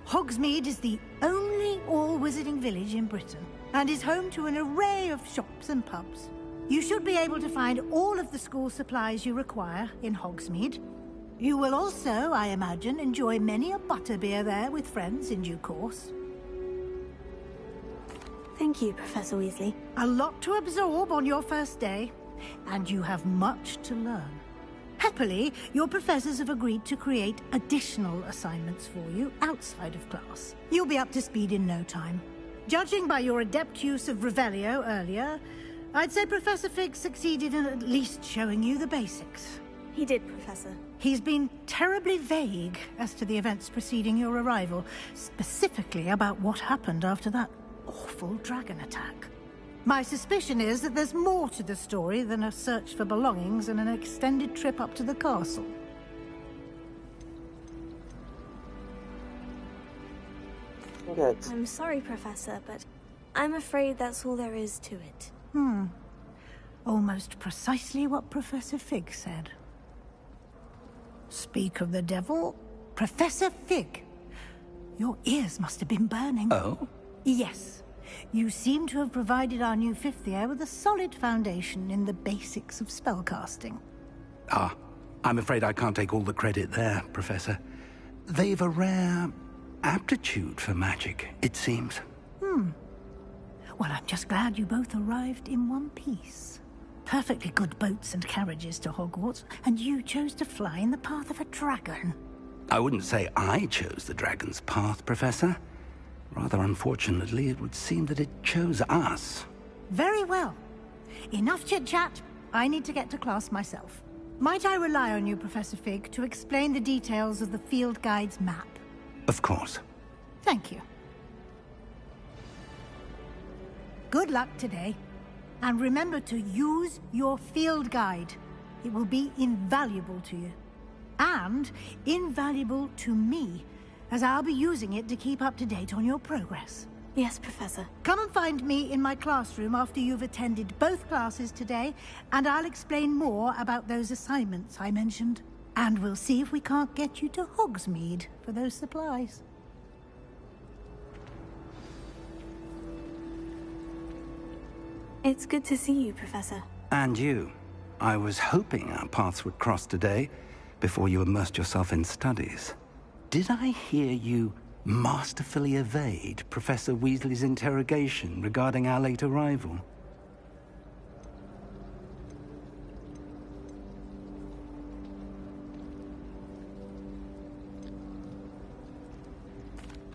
Hogsmeade is the only all-wizarding village in Britain and is home to an array of shops and pubs. You should be able to find all of the school supplies you require in Hogsmeade. You will also, I imagine, enjoy many a butterbeer there with friends in due course. Thank you, Professor Weasley. A lot to absorb on your first day, and you have much to learn. Happily, your professors have agreed to create additional assignments for you outside of class. You'll be up to speed in no time. Judging by your adept use of Revelio earlier, I'd say Professor Fig succeeded in at least showing you the basics. He did, Professor. He's been terribly vague as to the events preceding your arrival, specifically about what happened after that awful dragon attack. My suspicion is that there's more to the story than a search for belongings and an extended trip up to the castle. Good. I'm sorry, Professor, but I'm afraid that's all there is to it. Almost precisely what Professor Fig said. Speak of the devil, Professor Fig. Your ears must have been burning. Oh? Yes. You seem to have provided our new fifth year with a solid foundation in the basics of spellcasting. Ah, I'm afraid I can't take all the credit there, Professor. They've a rare aptitude for magic, it seems. Well, I'm just glad you both arrived in one piece. Perfectly good boats and carriages to Hogwarts, and you chose to fly in the path of a dragon. I wouldn't say I chose the dragon's path, Professor. Rather unfortunately, it would seem that it chose us. Very well. Enough chit-chat. I need to get to class myself. Might I rely on you, Professor Fig, to explain the details of the field guide's map? Of course. Thank you. Good luck today. And remember to use your field guide. It will be invaluable to you. And invaluable to me, as I'll be using it to keep up to date on your progress. Yes, Professor. Come and find me in my classroom after you've attended both classes today, and I'll explain more about those assignments I mentioned. And we'll see if we can't get you to Hogsmeade for those supplies. It's good to see you, Professor. And you. I was hoping our paths would cross today, before you immersed yourself in studies. Did I hear you masterfully evade Professor Weasley's interrogation regarding our late arrival?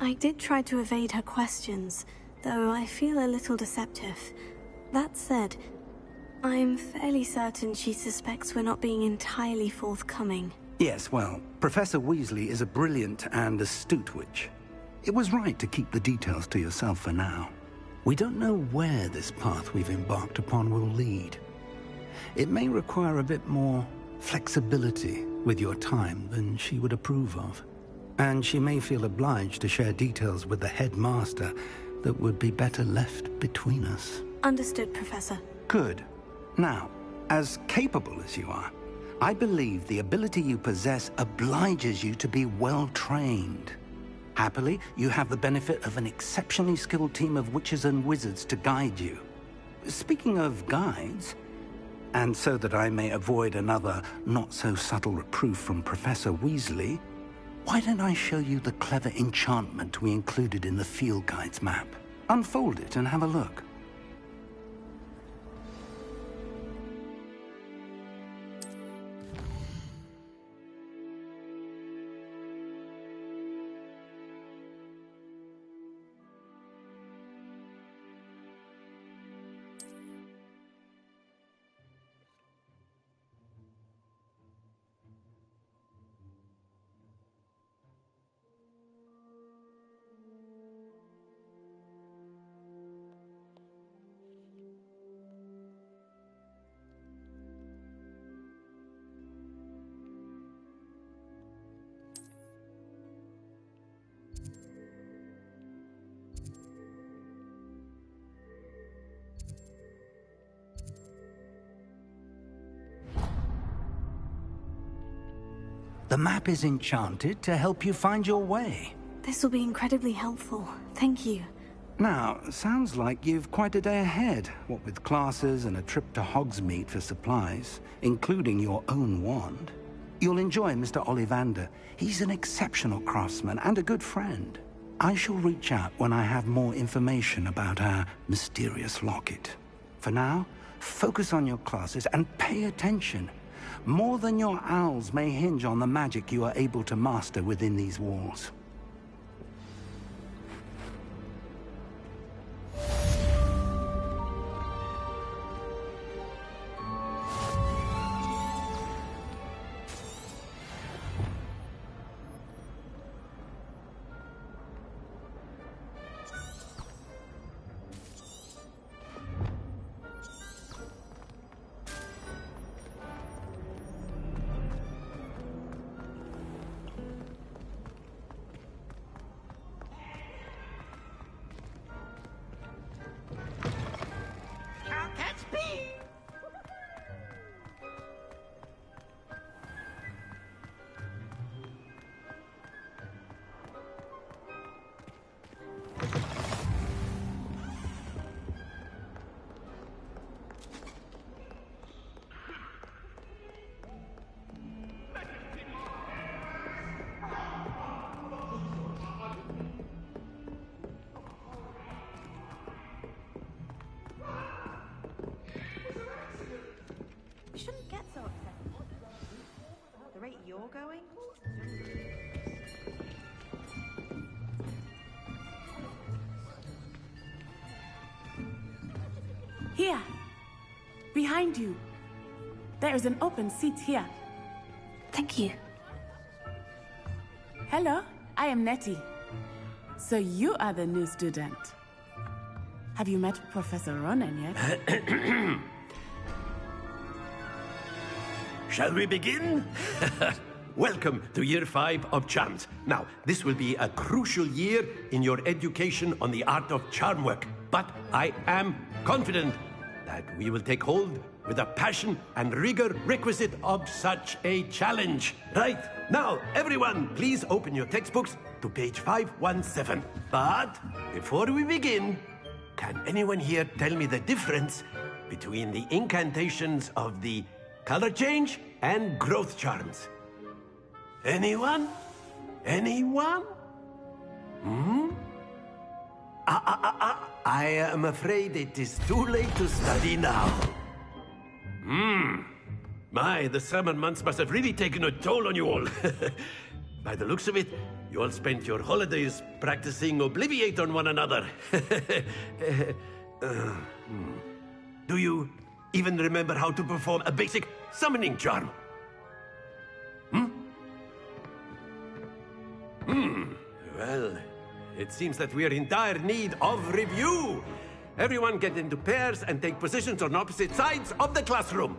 I did try to evade her questions, though I feel a little deceptive. That said, I'm fairly certain she suspects we're not being entirely forthcoming. Yes, well, Professor Weasley is a brilliant and astute witch. It was right to keep the details to yourself for now. We don't know where this path we've embarked upon will lead. It may require a bit more flexibility with your time than she would approve of. And she may feel obliged to share details with the headmaster that would be better left between us. Understood, Professor. Good. Now, as capable as you are, I believe the ability you possess obliges you to be well-trained. Happily, you have the benefit of an exceptionally skilled team of witches and wizards to guide you. Speaking of guides, and so that I may avoid another not-so-subtle reproof from Professor Weasley, why don't I show you the clever enchantment we included in the field guide's map? Unfold it and have a look. The map is enchanted to help you find your way. This will be incredibly helpful. Thank you. Now, sounds like you've quite a day ahead, what with classes and a trip to Hogsmeade for supplies, including your own wand. You'll enjoy Mr. Ollivander. He's an exceptional craftsman and a good friend. I shall reach out when I have more information about our mysterious locket. For now, focus on your classes and pay attention. More than your owls may hinge on the magic you are able to master within these walls. You shouldn't get so upset. The rate you're going? Here. Behind you. There is an open seat here. Thank you. Hello, I am Nettie. So you are the new student. Have you met Professor Ronan yet? Shall we begin? Welcome to Year 5 of Charms. Now, this will be a crucial year in your education on the art of charm work. But I am confident that we will take hold with the passion and rigor requisite of such a challenge. Right, now, everyone, please open your textbooks to page 517. But before we begin, can anyone here tell me the difference between the incantations of the color change and growth charms? Anyone? Anyone? I am afraid it is too late to study now. My, the summer months must have really taken a toll on you all. By the looks of it, you all spent your holidays practicing Obliviate on one another. Do you even remember how to perform a basic summoning charm? Well, it seems that we are in dire need of review. Everyone get into pairs and take positions on opposite sides of the classroom.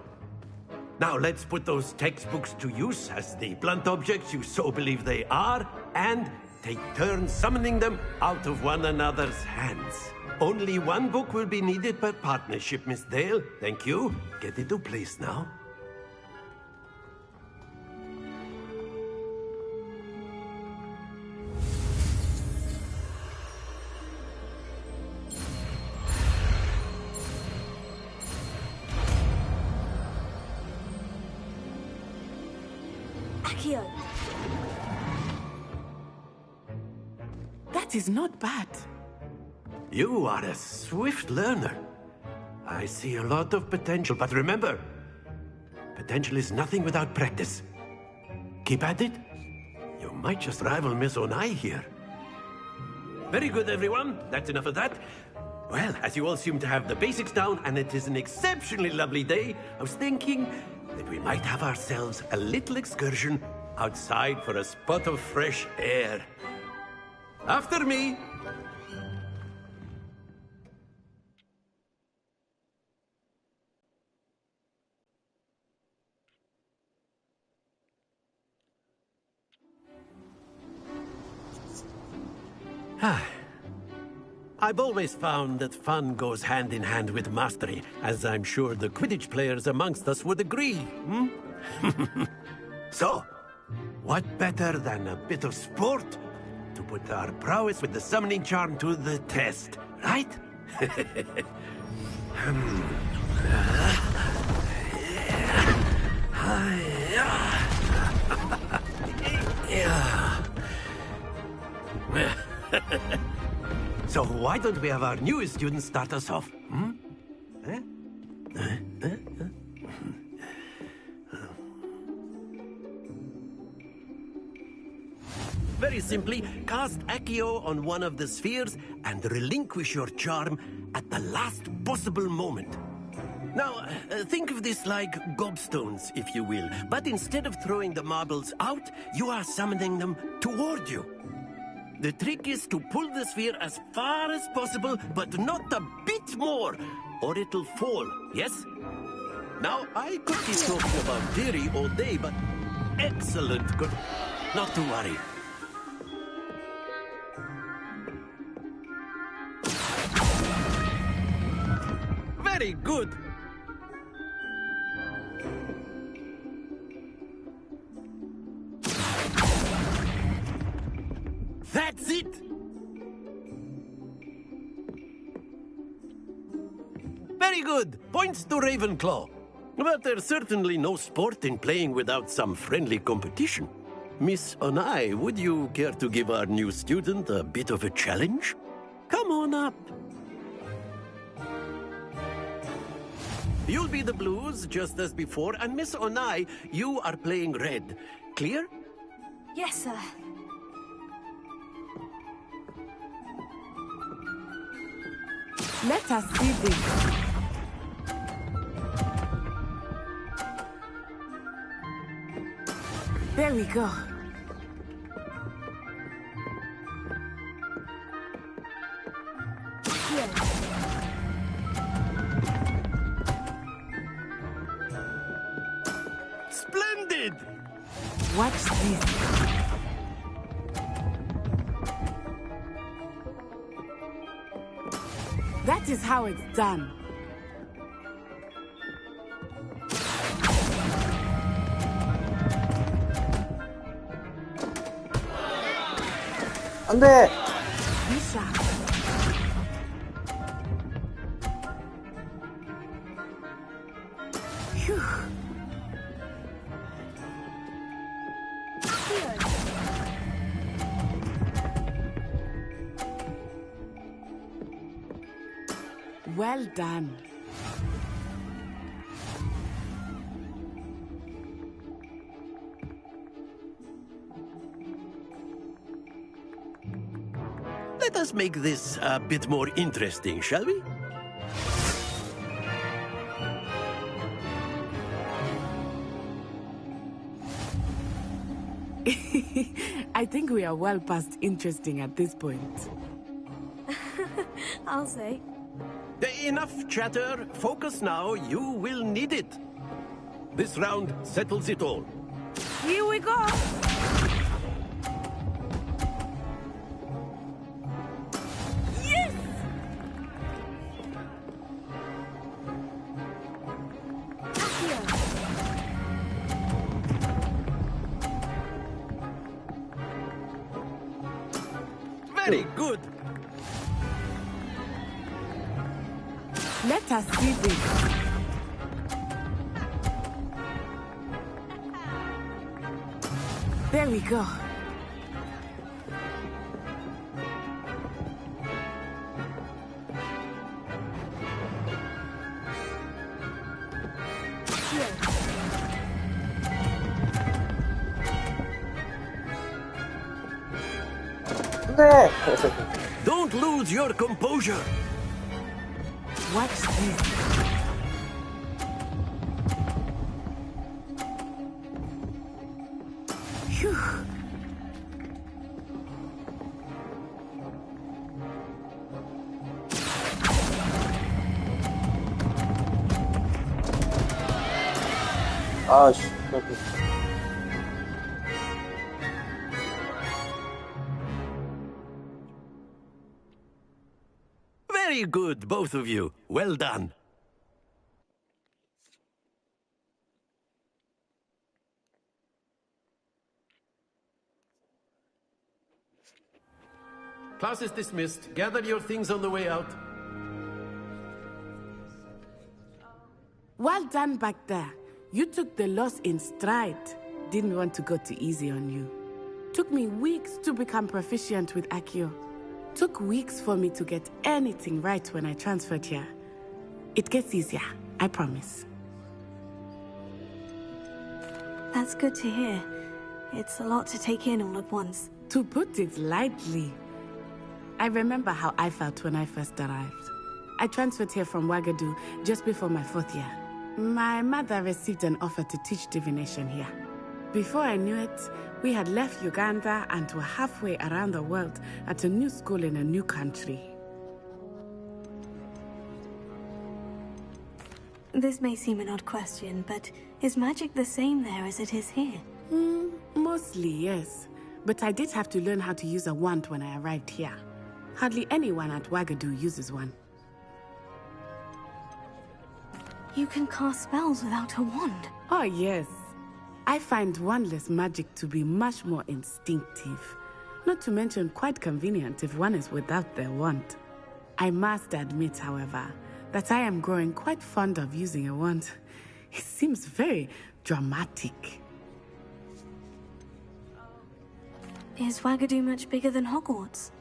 Now let's put those textbooks to use as the blunt objects you so believe they are, and take turns summoning them out of one another's hands. Only one book will be needed per partnership, Miss Dale. Thank you. Get into place now. Accio. That is not bad. You are a swift learner. I see a lot of potential, but remember, potential is nothing without practice. Keep at it. You might just rival Miss Onai here. Very good, everyone. That's enough of that. Well, as you all seem to have the basics down, and it is an exceptionally lovely day, I was thinking that we might have ourselves a little excursion outside for a spot of fresh air. After me. I've always found that fun goes hand in hand with mastery, as I'm sure the Quidditch players amongst us would agree. So, what better than a bit of sport to put our prowess with the summoning charm to the test, right? So why don't we have our newest student start us off? Very simply, cast Accio on one of the spheres and relinquish your charm at the last possible moment. Now, think of this like gobstones, if you will. But instead of throwing the marbles out, you are summoning them toward you. The trick is to pull the sphere as far as possible, but not a bit more, or it'll fall, yes? Now, I could keep talking about theory all day, but excellent. Not to worry. Very good. That's it! Very good! Points to Ravenclaw. But there's certainly no sport in playing without some friendly competition. Miss Onai, would you care to give our new student a bit of a challenge? Come on up. You'll be the blues, just as before, and Miss Onai, you are playing red. Clear? Yes, sir. Let us see this. There we go. Here. Splendid! Watch this. That is how it's done. 안 돼! Be sharp. Phew. Well done. Let us make this a bit more interesting, shall we? I think we are well past interesting at this point. I'll say. Enough chatter. Focus now. You will need it. This round settles it all. Here we go. Yes! Very good. Let us see this. There we go. 안 돼! Don't lose your composure. Watch this. Phew. 아, 씨. Very good, both of you. Well done. Class is dismissed. Gather your things on the way out. Well done back there. You took the loss in stride. Didn't want to go too easy on you. Took me weeks to become proficient with Accio. Took weeks for me to get anything right when I transferred here. It gets easier, I promise. That's good to hear. It's a lot to take in all at once. To put it lightly, I remember how I felt when I first arrived. I transferred here from Ouagadougou just before my 4th year. My mother received an offer to teach divination here. Before I knew it, we had left Uganda and were halfway around the world at a new school in a new country. This may seem an odd question, but is magic the same there as it is here? Mostly, yes. But I did have to learn how to use a wand when I arrived here. Hardly anyone at Ouagadougou uses one. You can cast spells without a wand? Oh, yes. I find wandless magic to be much more instinctive. Not to mention quite convenient if one is without their wand. I must admit, however, that I am growing quite fond of using a wand. It seems very dramatic. Is Ouagadougou much bigger than Hogwarts?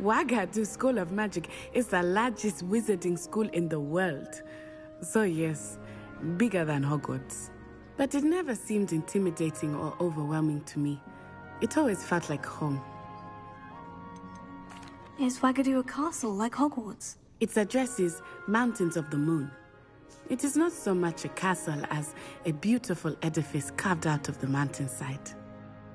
Ouagadougou School of Magic is the largest wizarding school in the world. So yes, bigger than Hogwarts. But it never seemed intimidating or overwhelming to me. It always felt like home. Is Ouagadougou a castle like Hogwarts? Its address is Mountains of the Moon. It is not so much a castle as a beautiful edifice carved out of the mountainside.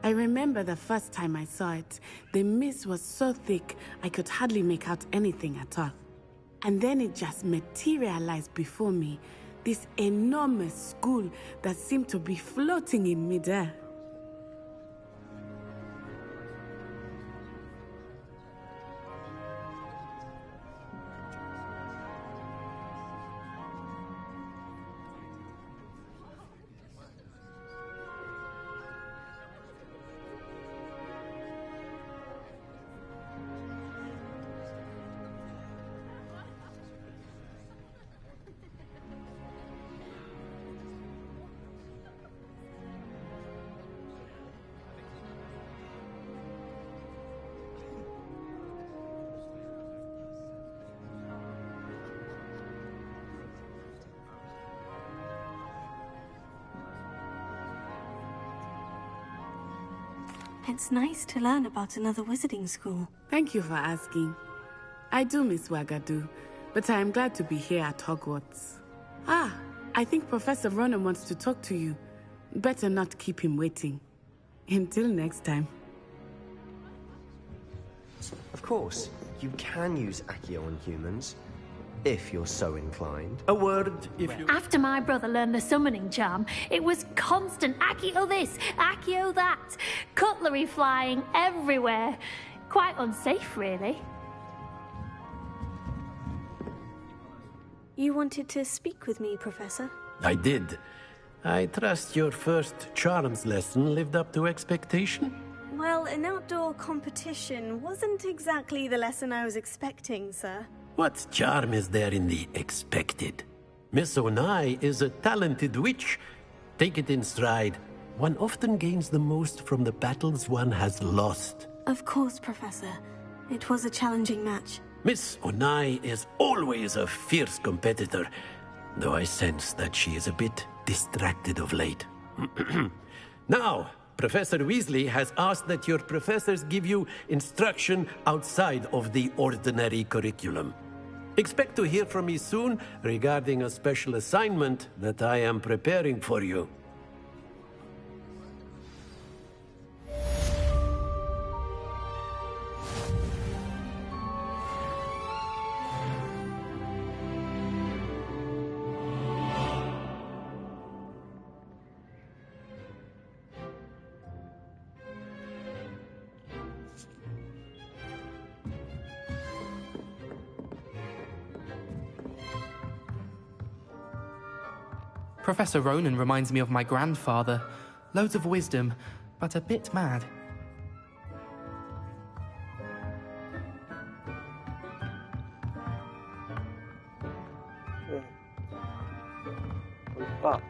I remember the first time I saw it, the mist was so thick I could hardly make out anything at all. And then it just materialized before me, this enormous school that seemed to be floating in midair. It's nice to learn about another wizarding school. Thank you for asking. I do miss Ouagadougou, but I am glad to be here at Hogwarts. Ah, I think Professor Ronan wants to talk to you. Better not keep him waiting. Until next time. Of course, you can use Accio on humans, if you're so inclined. A word, if you... After my brother learned the summoning charm, it was constant Accio this, Accio that, cutlery flying everywhere. Quite unsafe, really. You wanted to speak with me, Professor? I did. I trust your first charms lesson lived up to expectation? Well, an outdoor competition wasn't exactly the lesson I was expecting, sir. What charm is there in the expected? Miss Onai is a talented witch. Take it in stride. One often gains the most from the battles one has lost. Of course, Professor. It was a challenging match. Miss Onai is always a fierce competitor, though I sense that she is a bit distracted of late. Now, Professor Weasley has asked that your professors give you instruction outside of the ordinary curriculum. Expect to hear from me soon regarding a special assignment that I am preparing for you. Professor Ronan reminds me of my grandfather. Loads of wisdom, but a bit mad. Ah.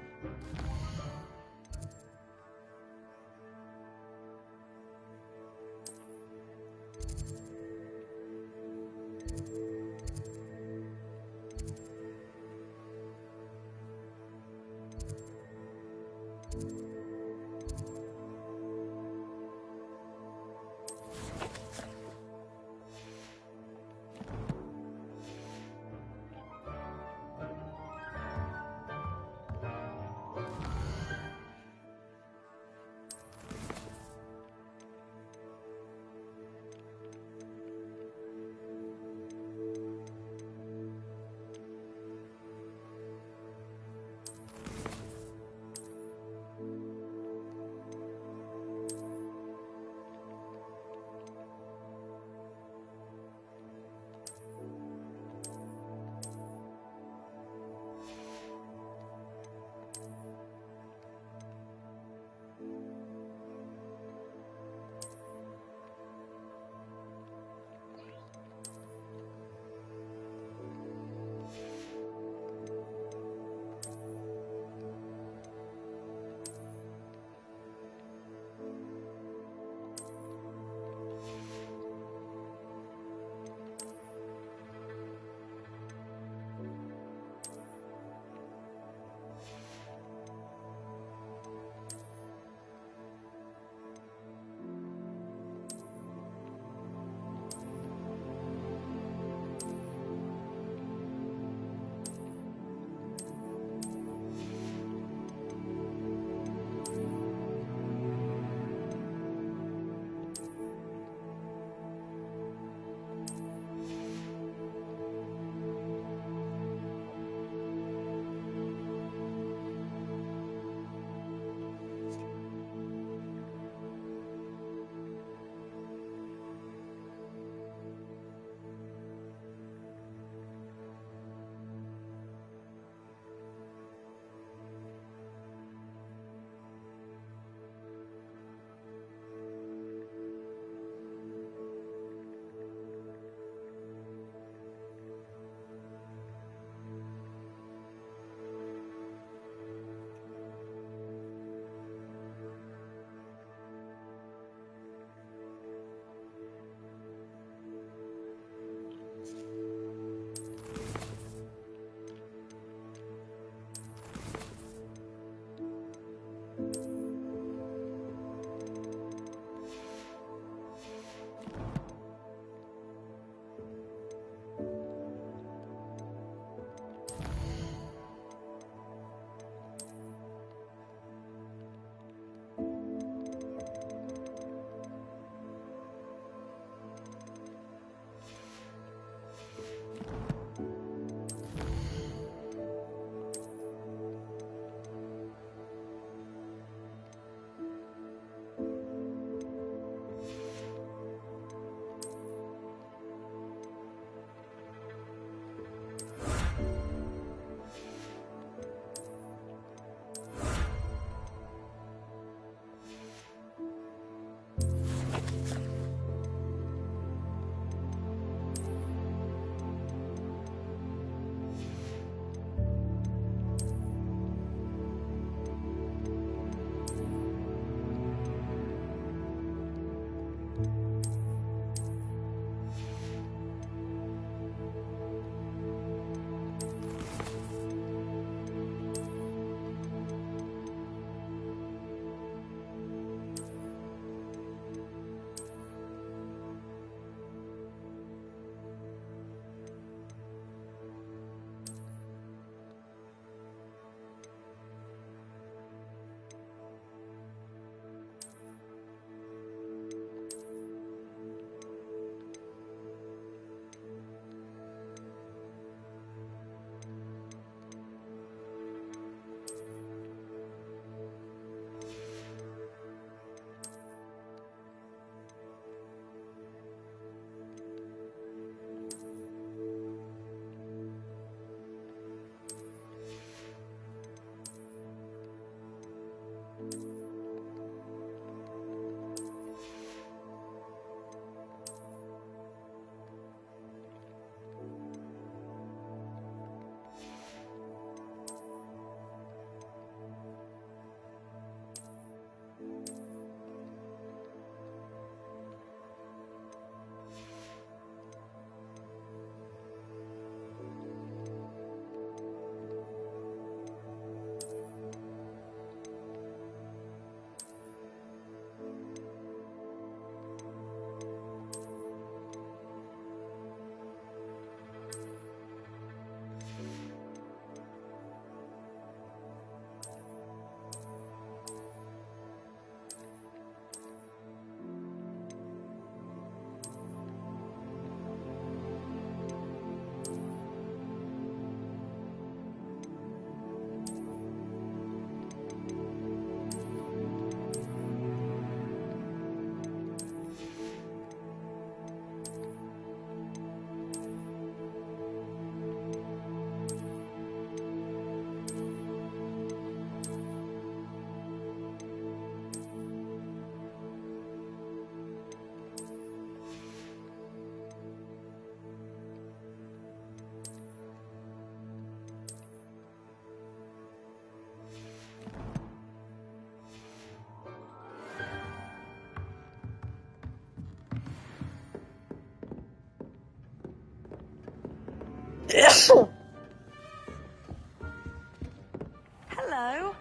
Hello.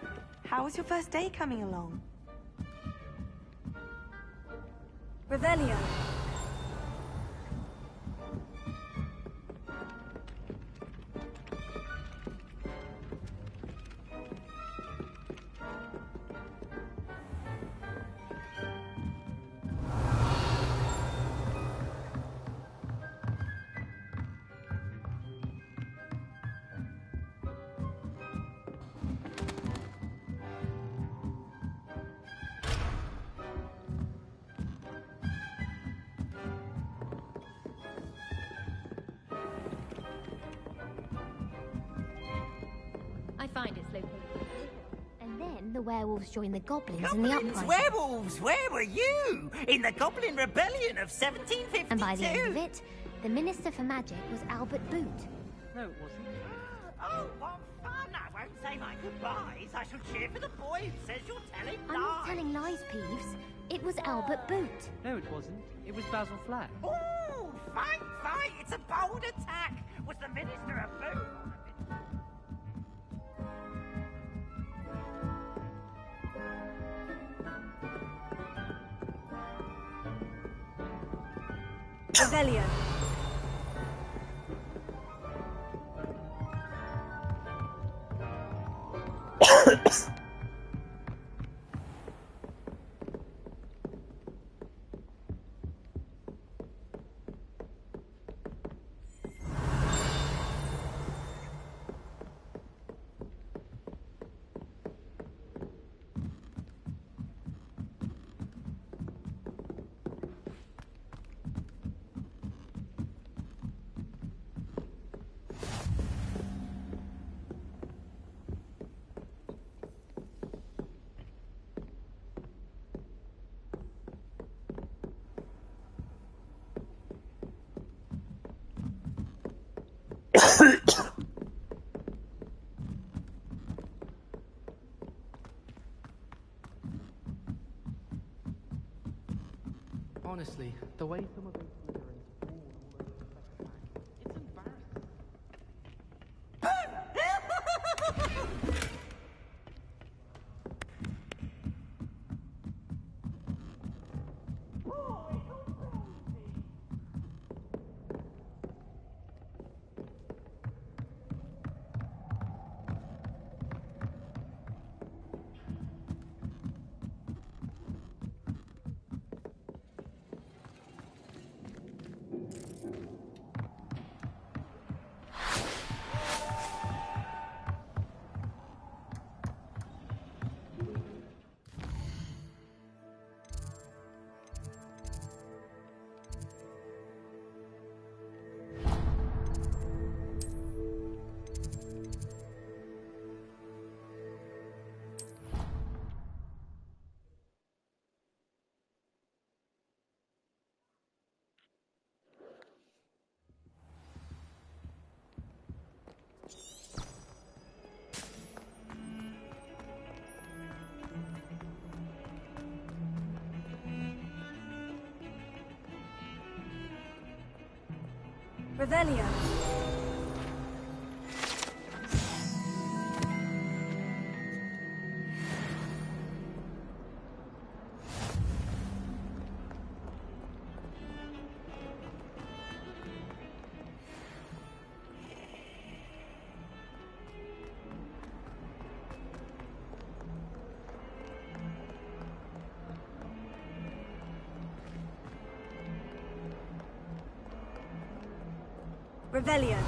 How was your first day coming along? Revelio. I find it's located. And then the werewolves join the goblins in the uprising. Werewolves! Where were you? In the Goblin Rebellion of 1752? And by the end of it, the Minister for Magic was Albert Boot. No, it wasn't. Oh, what fun! I won't say my goodbyes. I shall cheer for the boy who says you're telling lies. I'm not telling lies, Peeves. It was Albert Boot. No, it wasn't. It was Basil Flack. Ooh, fight! It's a bold attack. Was the Minister a Boot? Revelio. Honestly, the way some of those slytherins fall all over the place, it's embarrassing. Revelio. Revelio.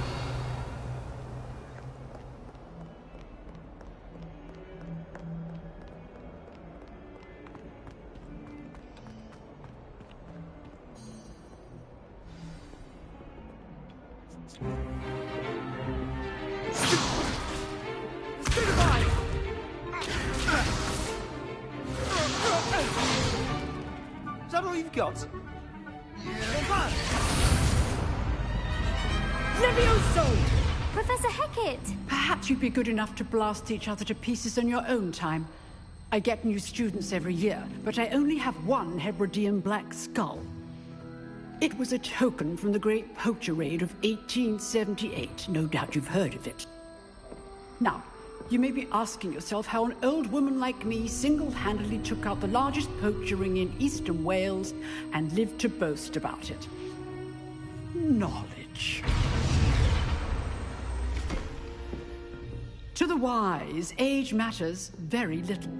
Is that all you've got? Levioso! Professor Hecat! Perhaps you'd be good enough to blast each other to pieces on your own time. I get new students every year, but I only have one Hebridean black skull. It was a token from the Great Poacher Raid of 1878. No doubt you've heard of it. Now, you may be asking yourself how an old woman like me single-handedly took out the largest poacher ring in eastern Wales and lived to boast about it. Knowledge. To the wise, age matters very little.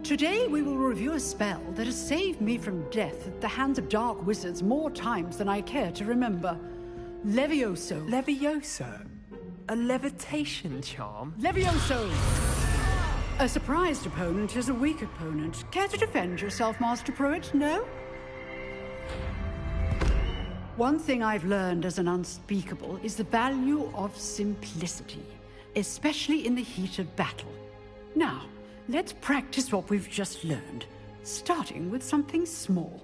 Today we will review a spell that has saved me from death at the hands of dark wizards more times than I care to remember. Levioso. Levioso? A levitation charm? Levioso! A surprised opponent is a weak opponent. Care to defend yourself, Master Pruitt? No? One thing I've learned as an unspeakable is the value of simplicity, especially in the heat of battle. Now, let's practice what we've just learned, starting with something small.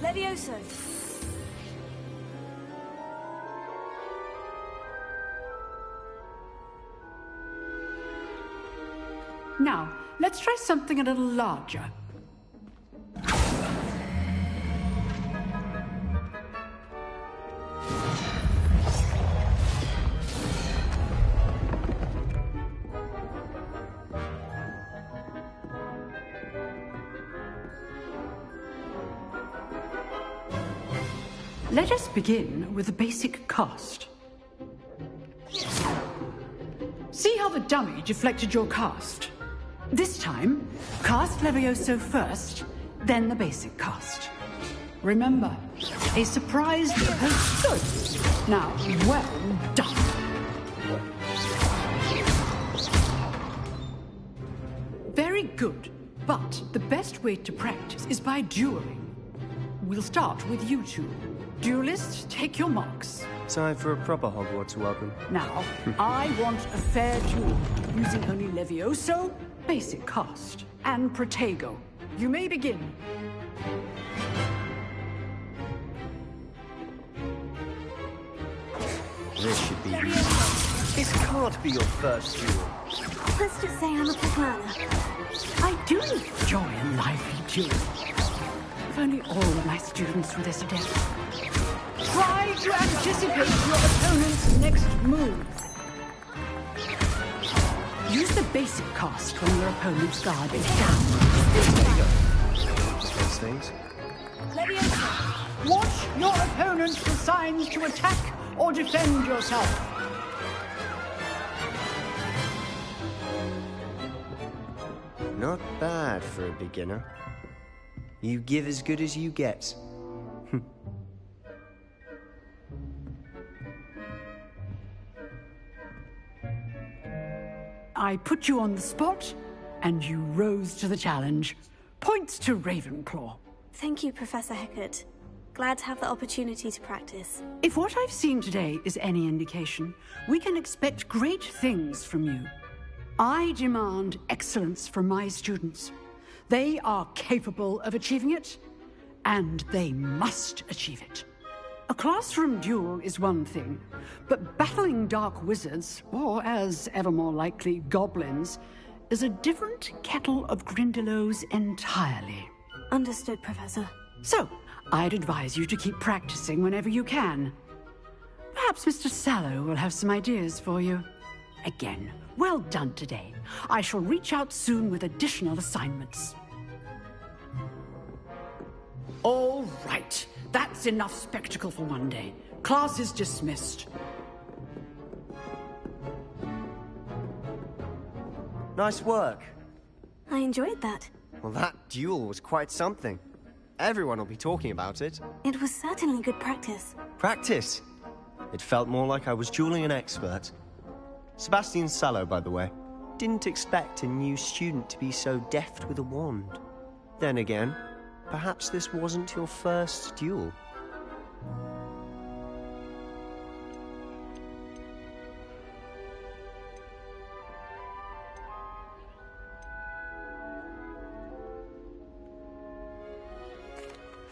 Levioso. Now, let's try something a little larger. Let us begin with the basic cast. See how the dummy deflected your cast? This time, cast Levioso first, then the basic cast. Remember, a surprised good. Now, well done. Very good, but the best way to practice is by dueling. We'll start with you two. Duelists, take your marks. Time for a proper Hogwarts welcome. Now, I want a fair duel, using only Levioso, basic cast, and Protego. You may begin. This should be easy. This can't be your first duel. Let's just say I'm a quick learner. I do enjoy a lively duel. If only all of my students were this adept. Try to anticipate your opponent's next move. Use the basic cast when your opponent's guard is down. Those things. Levioso. Watch your opponent for signs to attack or defend yourself. Not bad for a beginner. You give as good as you get. I put you on the spot, and you rose to the challenge. Points to Ravenclaw. Thank you, Professor Hecat. Glad to have the opportunity to practice. If what I've seen today is any indication, we can expect great things from you. I demand excellence from my students. They are capable of achieving it, and they must achieve it. A classroom duel is one thing, but battling dark wizards, or as ever more likely, goblins, is a different kettle of Grindylows entirely. Understood, Professor. So, I'd advise you to keep practicing whenever you can. Perhaps Mr. Sallow will have some ideas for you. Again, well done today. I shall reach out soon with additional assignments. All right. That's enough spectacle for one day. Class is dismissed. Nice work. I enjoyed that. Well, that duel was quite something. Everyone will be talking about it. It was certainly good practice. Practice? It felt more like I was dueling an expert. Sebastian Sallow, by the way. Didn't expect a new student to be so deft with a wand. Then again, perhaps this wasn't your first duel.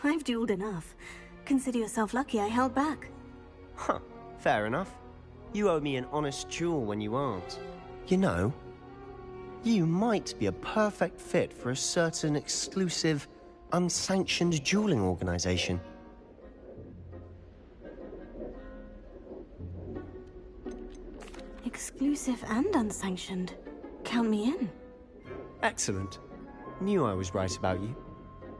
I've dueled enough. Consider yourself lucky I held back. Huh, fair enough. You owe me an honest duel when you aren't. You know, you might be a perfect fit for a certain exclusive, unsanctioned dueling organization. Exclusive and unsanctioned. Count me in. Excellent. Knew I was right about you.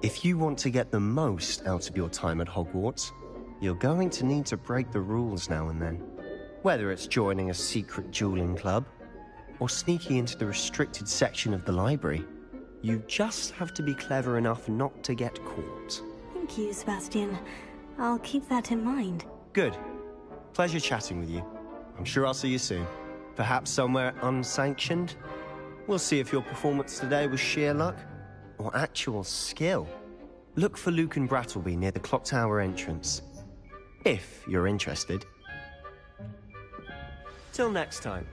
If you want to get the most out of your time at Hogwarts, you're going to need to break the rules now and then. Whether it's joining a secret dueling club, or sneaking into the restricted section of the library, you just have to be clever enough not to get caught. Thank you, Sebastian. I'll keep that in mind. Good. Pleasure chatting with you. I'm sure I'll see you soon. Perhaps somewhere unsanctioned? We'll see if your performance today was sheer luck or actual skill. Look for Luke and Brattleby near the clock tower entrance. If you're interested. Till next time.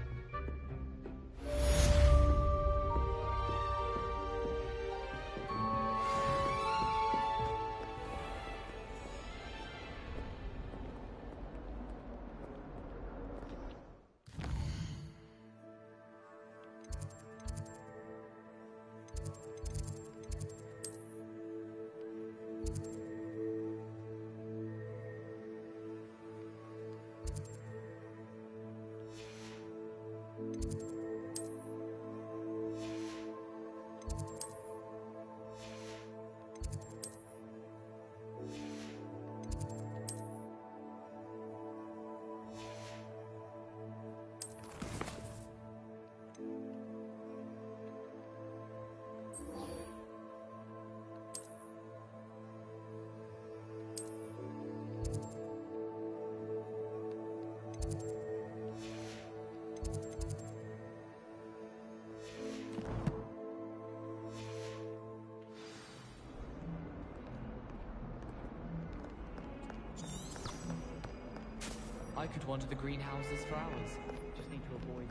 I could wander the greenhouses for hours. Just need to avoid.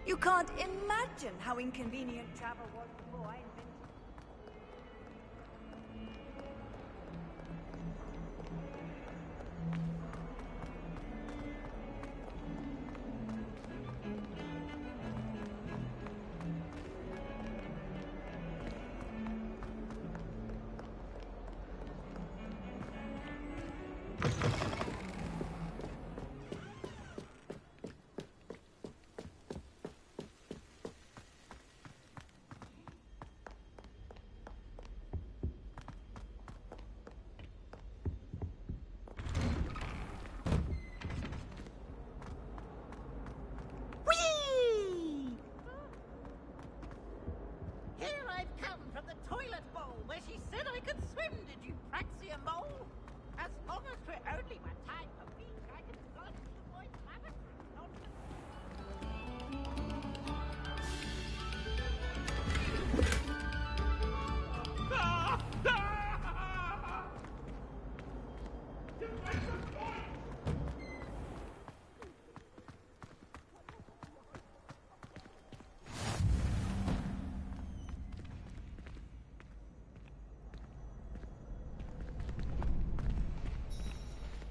You can't imagine how inconvenient travel was before I invented.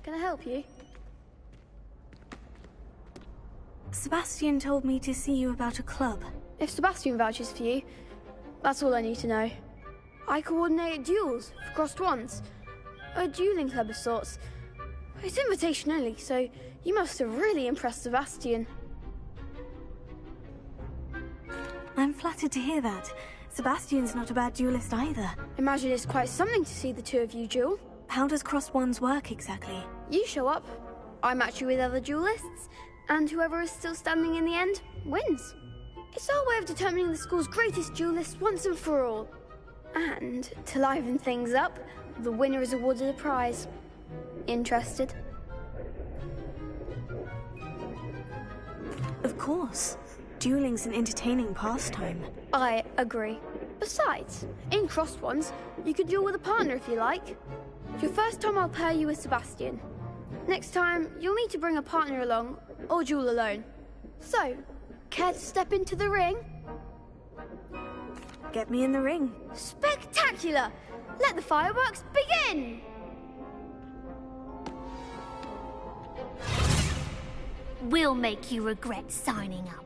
Can I help you? Sebastian told me to see you about a club. If Sebastian vouches for you, that's all I need to know. I coordinate duels for crossed ones. A dueling club of sorts. It's invitation only, so you must have really impressed Sebastian. I'm flattered to hear that. Sebastian's not a bad duelist either. Imagine it's quite something to see the two of you duel. How does crossed ones work exactly? You show up, I match you with other duelists, and whoever is still standing in the end wins. It's our way of determining the school's greatest duelist once and for all. And to liven things up, the winner is awarded a prize. Interested? Of course. Dueling's an entertaining pastime. I agree. Besides, in crossed ones, you could duel with a partner if you like. Your first time I'll pair you with Sebastian. Next time, you'll need to bring a partner along, or duel alone. So, care to step into the ring? Get me in the ring. Spectacular! Let the fireworks begin! We'll make you regret signing up.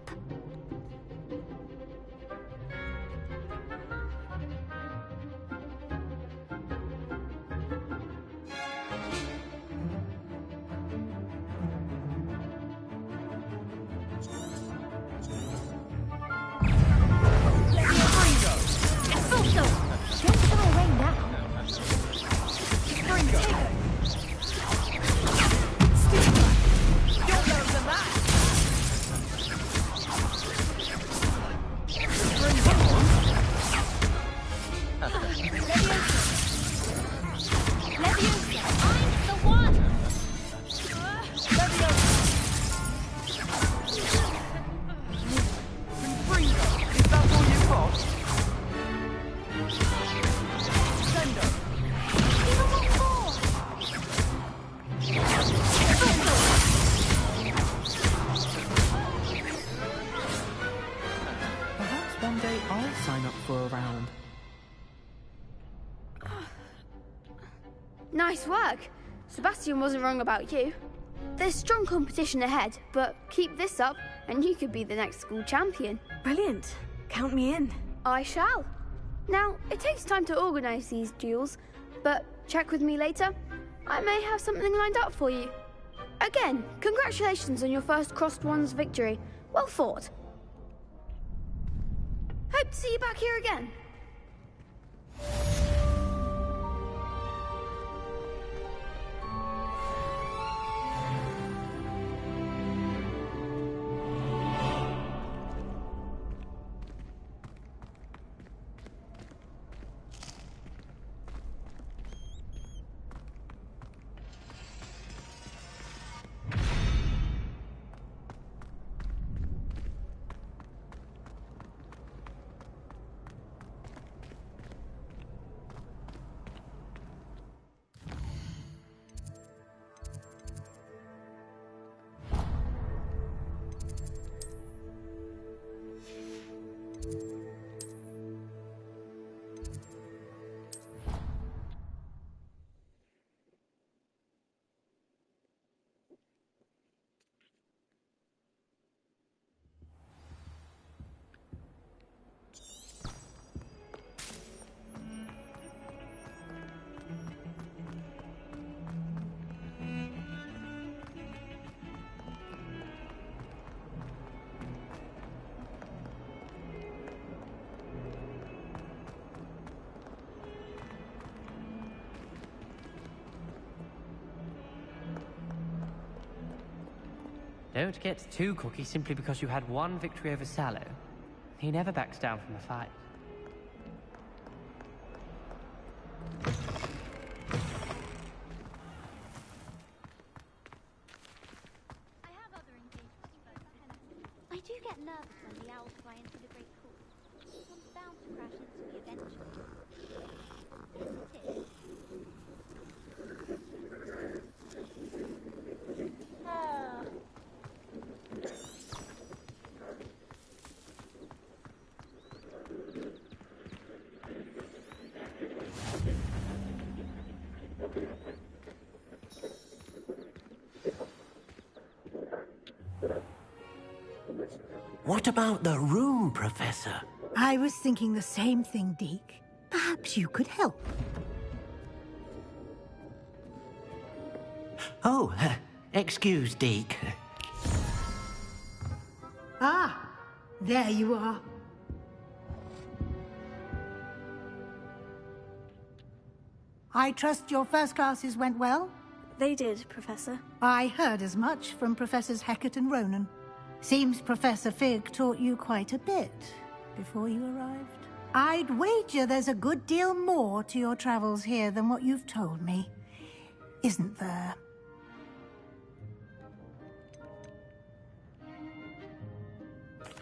Nice work. Sebastian wasn't wrong about you. There's strong competition ahead, but keep this up and you could be the next school champion. Brilliant. Count me in. I shall. Now, it takes time to organise these duels, but check with me later. I may have something lined up for you. Again, congratulations on your first Crossed Ones victory. Well fought. Hope to see you back here again. Don't get too cocky simply because you had one victory over Sallow. He never backs down from a fight. I do get nervous when the owls fly into the great hall. One's bound to crash into me eventually. Isn't it? What about the room, Professor? I was thinking the same thing, Deke. Perhaps you could help. Oh, excuse, Deke. Ah, there you are. I trust your first classes went well? They did, Professor. I heard as much from Professors Hecat and Ronan. Seems Professor Fig taught you quite a bit before you arrived. I'd wager there's a good deal more to your travels here than what you've told me. Isn't there?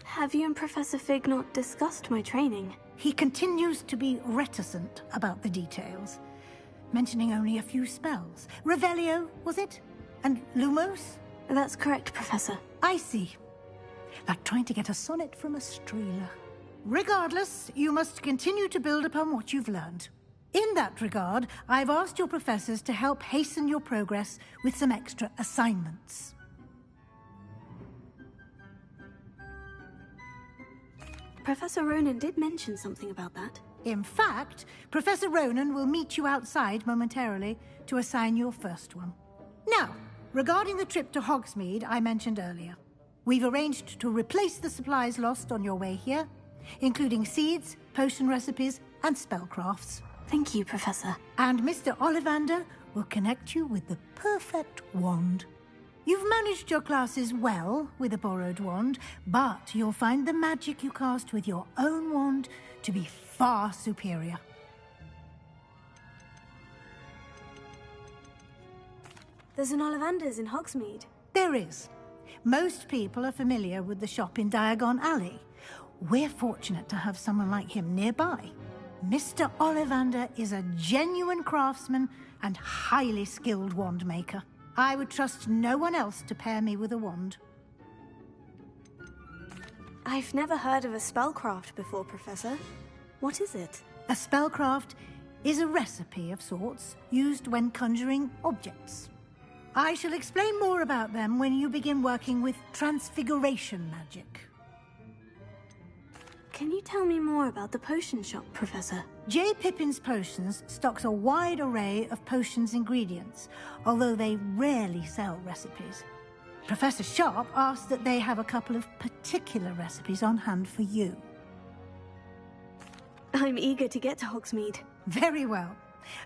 Have you and Professor Fig not discussed my training? He continues to be reticent about the details, mentioning only a few spells. Revelio, was it? And Lumos? That's correct, Professor. I see. Like trying to get a sonnet from a streeler. Regardless, you must continue to build upon what you've learned. In that regard, I've asked your professors to help hasten your progress with some extra assignments. Professor Ronan did mention something about that. In fact, Professor Ronan will meet you outside momentarily to assign your first one. Now, regarding the trip to Hogsmeade I mentioned earlier, we've arranged to replace the supplies lost on your way here, including seeds, potion recipes, and spellcrafts. Thank you, Professor. And Mr. Ollivander will connect you with the perfect wand. You've managed your classes well with a borrowed wand, but you'll find the magic you cast with your own wand to be far superior. There's an Ollivander's in Hogsmeade. There is. Most people are familiar with the shop in Diagon Alley. We're fortunate to have someone like him nearby. Mr. Ollivander is a genuine craftsman and highly skilled wand maker. I would trust no one else to pair me with a wand. I've never heard of a spellcraft before, Professor. What is it? A spellcraft is a recipe of sorts used when conjuring objects. I shall explain more about them when you begin working with transfiguration magic. Can you tell me more about the potion shop, Professor? J. Pippin's Potions stocks a wide array of potions ingredients, although they rarely sell recipes. Professor Sharp asked that they have a couple of particular recipes on hand for you. I'm eager to get to Hogsmeade. Very well.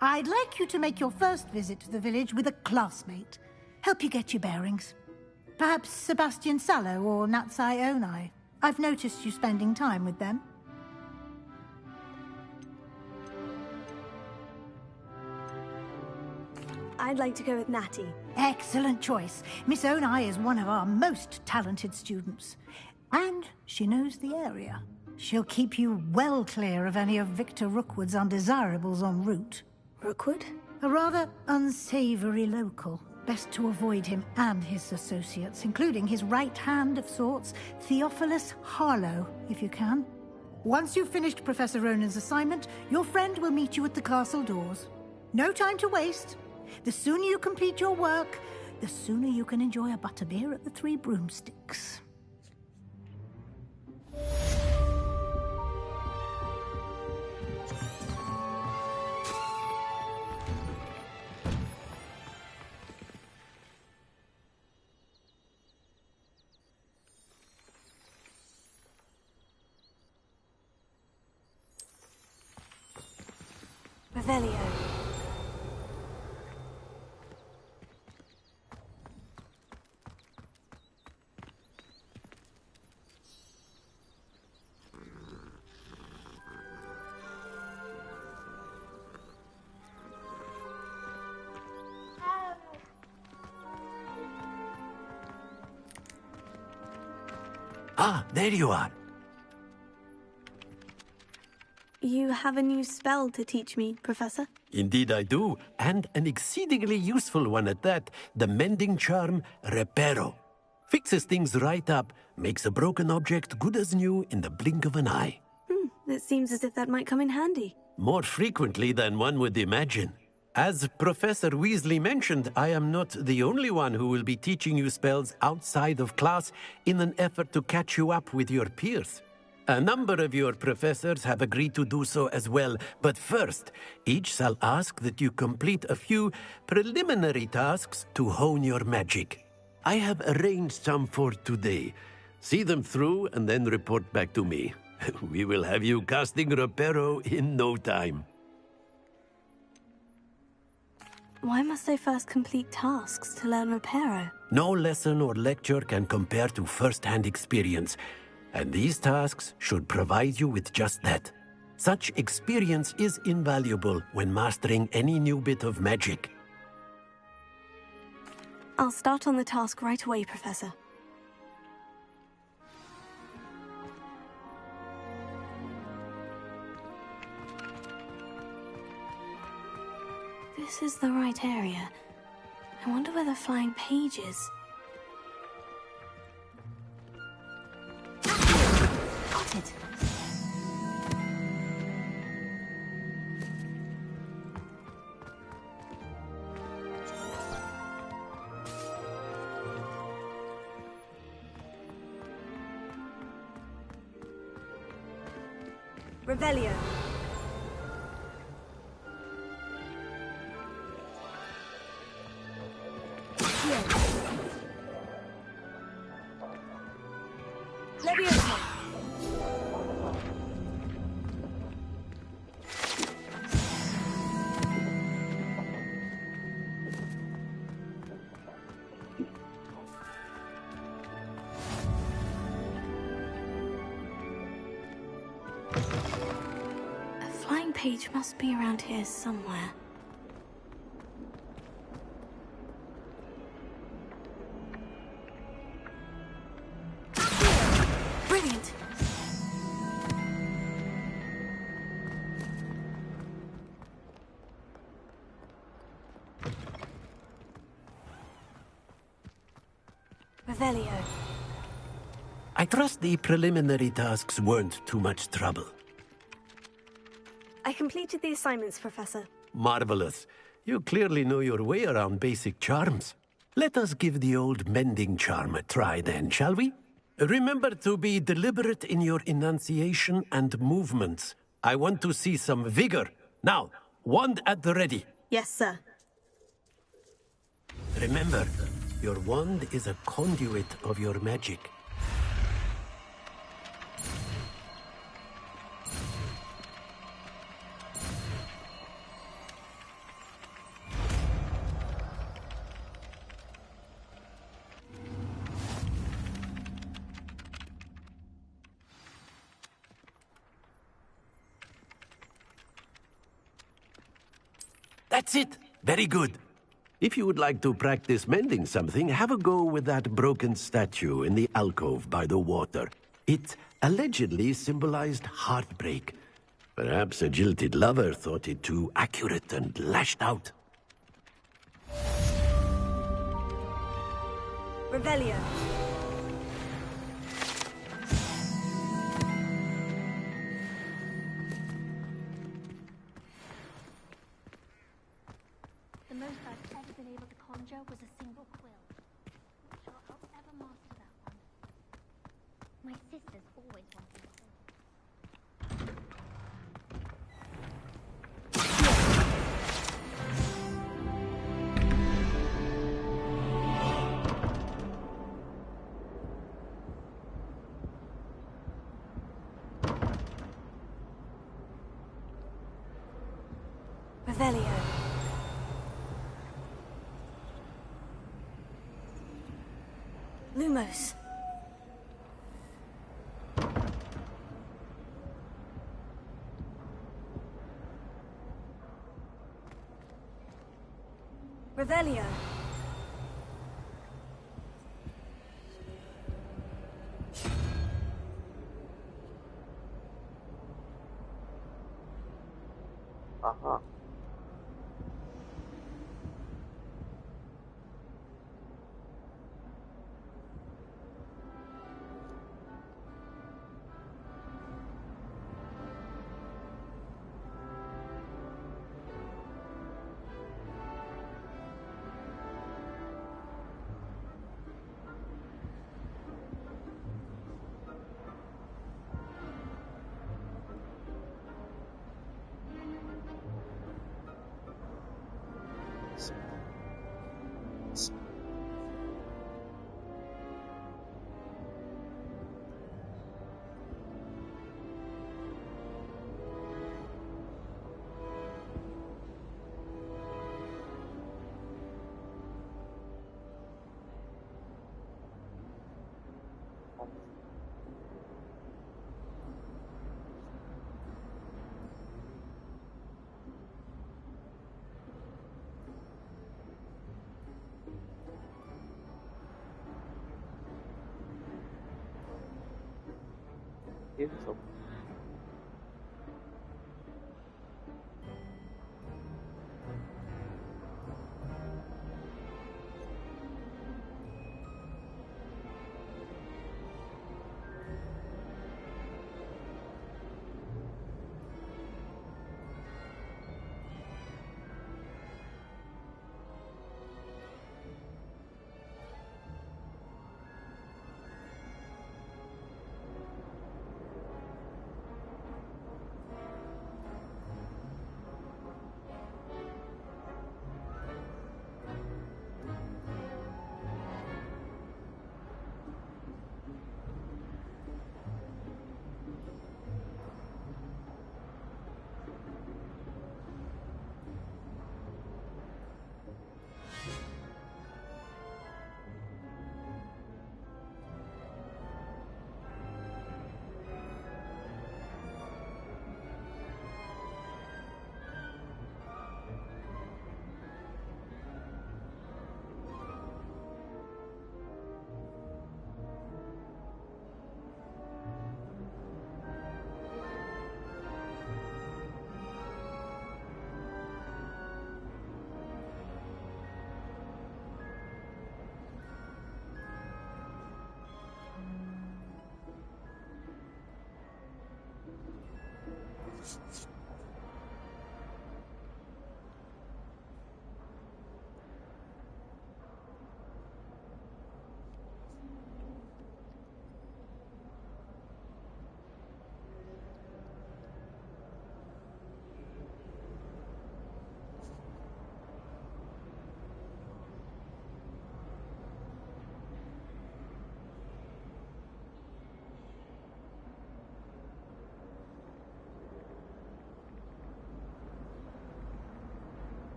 I'd like you to make your first visit to the village with a classmate. Help you get your bearings. Perhaps Sebastian Sallow or Natsai Onai. I've noticed you spending time with them. I'd like to go with Natty. Excellent choice. Miss Onai is one of our most talented students. And she knows the area. She'll keep you well clear of any of Victor Rookwood's undesirables en route. Rookwood? A rather unsavory local. Best to avoid him and his associates, including his right hand of sorts, Theophilus Harlow, if you can. Once you've finished Professor Ronan's assignment, your friend will meet you at the castle doors. No time to waste. The sooner you complete your work, the sooner you can enjoy a butterbeer at the Three Broomsticks. Revelio. Ah, there you are. You have a new spell to teach me, Professor? Indeed I do, and an exceedingly useful one at that. The mending charm, Reparo. Fixes things right up, makes a broken object good as new in the blink of an eye. It seems as if that might come in handy. More frequently than one would imagine. As Professor Weasley mentioned, I am not the only one who will be teaching you spells outside of class in an effort to catch you up with your peers. A number of your professors have agreed to do so as well, but first, each shall ask that you complete a few preliminary tasks to hone your magic. I have arranged some for today. See them through and then report back to me. We will have you casting Reparo in no time. Why must I first complete tasks to learn Reparo? No lesson or lecture can compare to first-hand experience. And these tasks should provide you with just that. Such experience is invaluable when mastering any new bit of magic. I'll start on the task right away, Professor. This is the right area. I wonder where the flying page is. Got it. Revelio. Leviosa. A flying page must be around here somewhere. Brilliant! Revelio. I trust the preliminary tasks weren't too much trouble. I completed the assignments, Professor. Marvelous. You clearly know your way around basic charms. Let us give the old mending charm a try then, shall we? Remember to be deliberate in your enunciation and movements. I want to see some vigor. Now, wand at the ready. Yes, sir. Remember, your wand is a conduit of your magic. That's it! Very good. If you would like to practice mending something, have a go with that broken statue in the alcove by the water. It allegedly symbolized heartbreak. Perhaps a jilted lover thought it too accurate and lashed out. Revelio. The most I've ever been able to conjure was a single quill. Not sure I'll ever master that one. My sister's always wanted a quill. Revelio. Lumos. Revelio. Aha. Beautiful.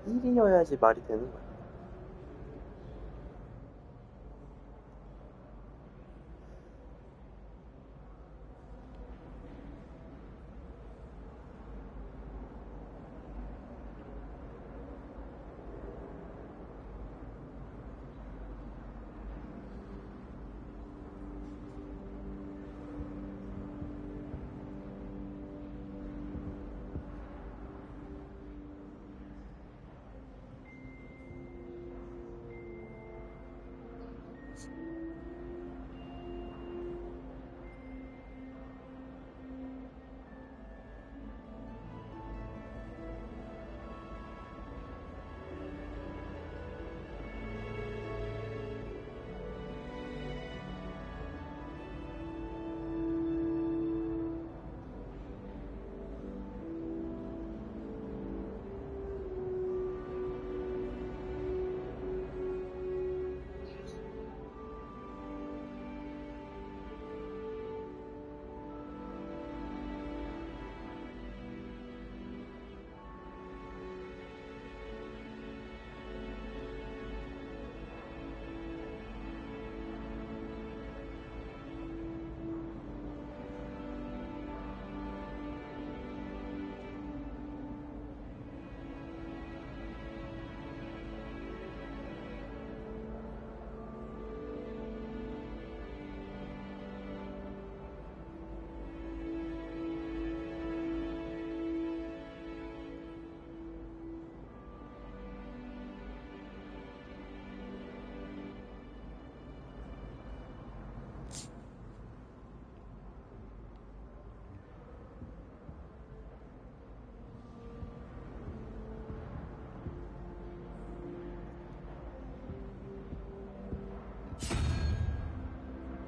1이어야지 말이 되는 거야.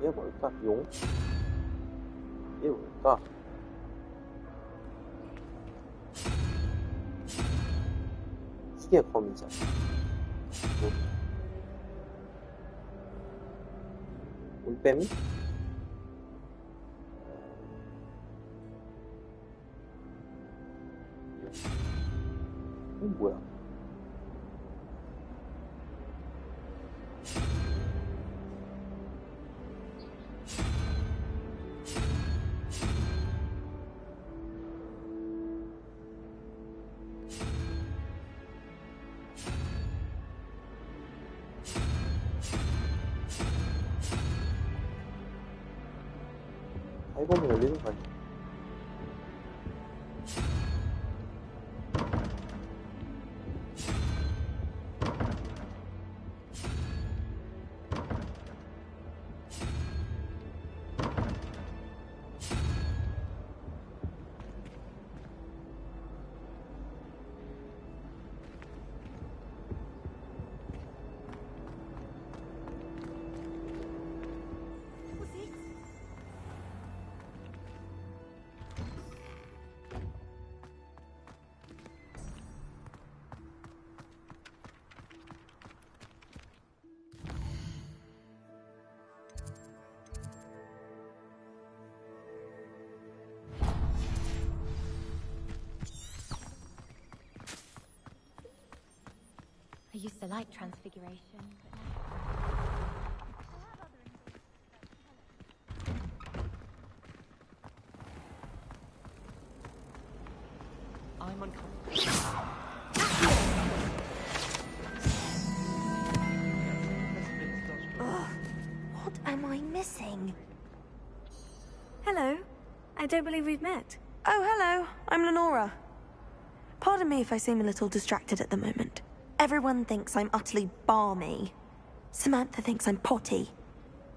얘 뭘까? 용? 얘 뭘까? 시계 거미자. 뭐? 올빼미? 이건 뭐야? 알고는 열리는 거 아니야? used to like transfiguration, but now... I'm uncomfortable. Ugh, what am I missing? Hello. I don't believe we've met. Oh, hello. I'm Lenora. Pardon me if I seem a little distracted at the moment. Everyone thinks I'm utterly balmy. Samantha thinks I'm potty.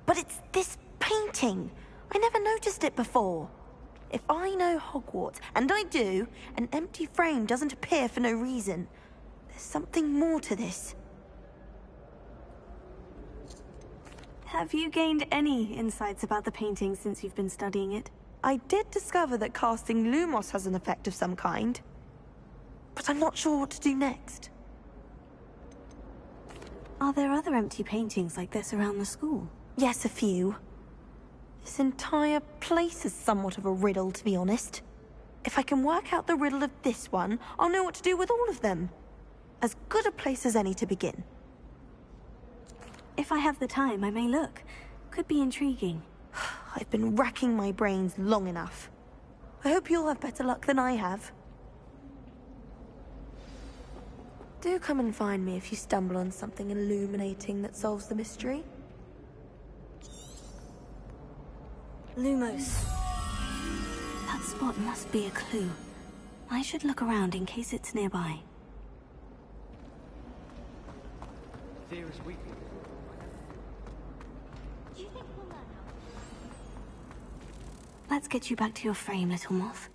But it's this painting. I never noticed it before. If I know Hogwarts, and I do, an empty frame doesn't appear for no reason. There's something more to this. Have you gained any insights about the painting since you've been studying it? I did discover that casting Lumos has an effect of some kind. But I'm not sure what to do next. Are there other empty paintings like this around the school? Yes, a few. This entire place is somewhat of a riddle, to be honest. If I can work out the riddle of this one, I'll know what to do with all of them. As good a place as any to begin. If I have the time, I may look. Could be intriguing. I've been racking my brains long enough. I hope you'll have better luck than I have. Do come and find me if you stumble on something illuminating that solves the mystery. Lumos. That spot must be a clue. I should look around in case it's nearby. Fear is weakness. Do you think we'll learn how to... Let's get you back to your frame, little moth.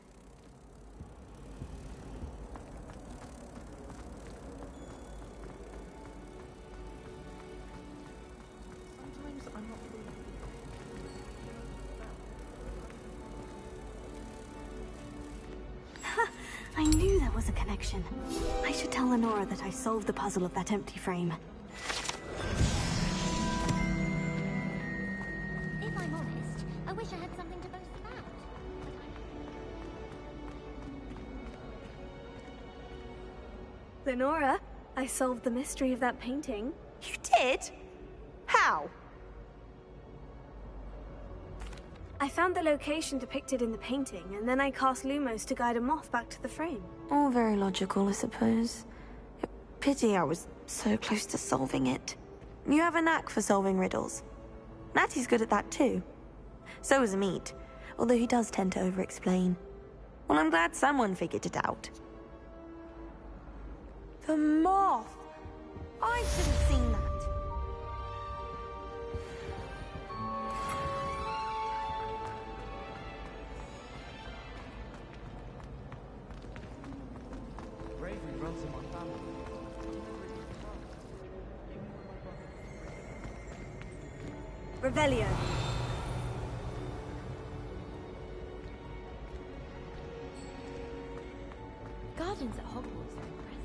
Sometimes I'm not fully... I knew there was a connection. I should tell Lenora that I solved the puzzle of that empty frame. If I'm honest, I wish I had something to boast about. Lenora, I solved the mystery of that painting. You did? How? I found the location depicted in the painting, and then I cast Lumos to guide a moth back to the frame. All very logical, I suppose. Pity I was so close to solving it. You have a knack for solving riddles. Natty's good at that too. So is Amit, although he does tend to over-explain. Well, I'm glad someone figured it out. The moth! I should have seen that. Bravery runs in my family. Revelio. Gardens at Hogwarts are impressive.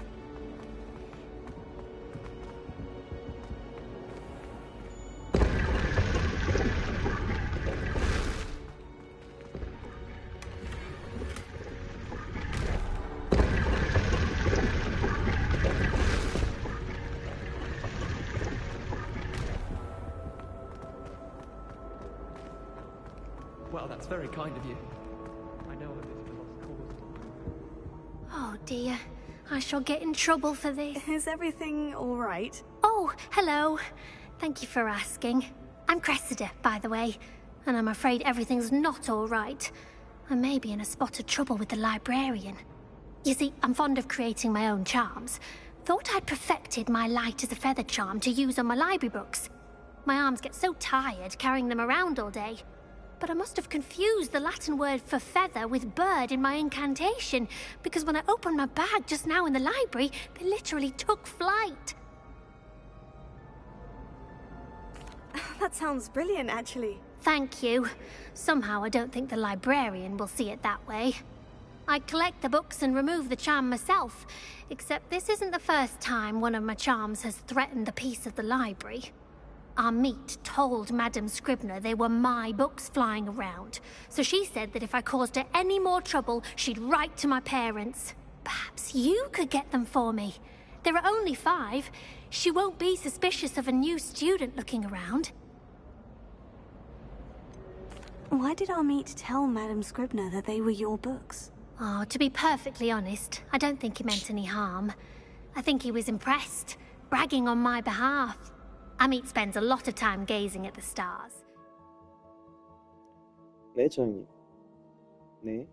Well, that's very kind of you. I know I'm a bit of a lost cause. Oh dear, I shall get in trouble for this. Is everything all right? Oh, hello. Thank you for asking. I'm Cressida, by the way, and I'm afraid everything's not all right. I may be in a spot of trouble with the librarian. You see, I'm fond of creating my own charms. Thought I'd perfected my light as a feather charm to use on my library books. My arms get so tired carrying them around all day. But I must have confused the Latin word for feather with bird in my incantation, because when I opened my bag just now in the library, they literally took flight. That sounds brilliant, actually. Thank you. Somehow I don't think the librarian will see it that way. I collect the books and remove the charm myself, except this isn't the first time one of my charms has threatened the peace of the library. Amit told Madame Scribner they were my books flying around, so she said that if I caused her any more trouble, she'd write to my parents. Perhaps you could get them for me. There are only 5. She won't be suspicious of a new student looking around. Why did Amit tell Madame Scribner that they were your books? Oh, to be perfectly honest, I don't think he meant any harm. I think he was impressed, bragging on my behalf. Amit spends a lot of time gazing at the stars. 네, 저형님. 네.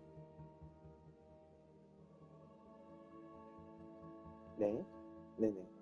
네. 네네.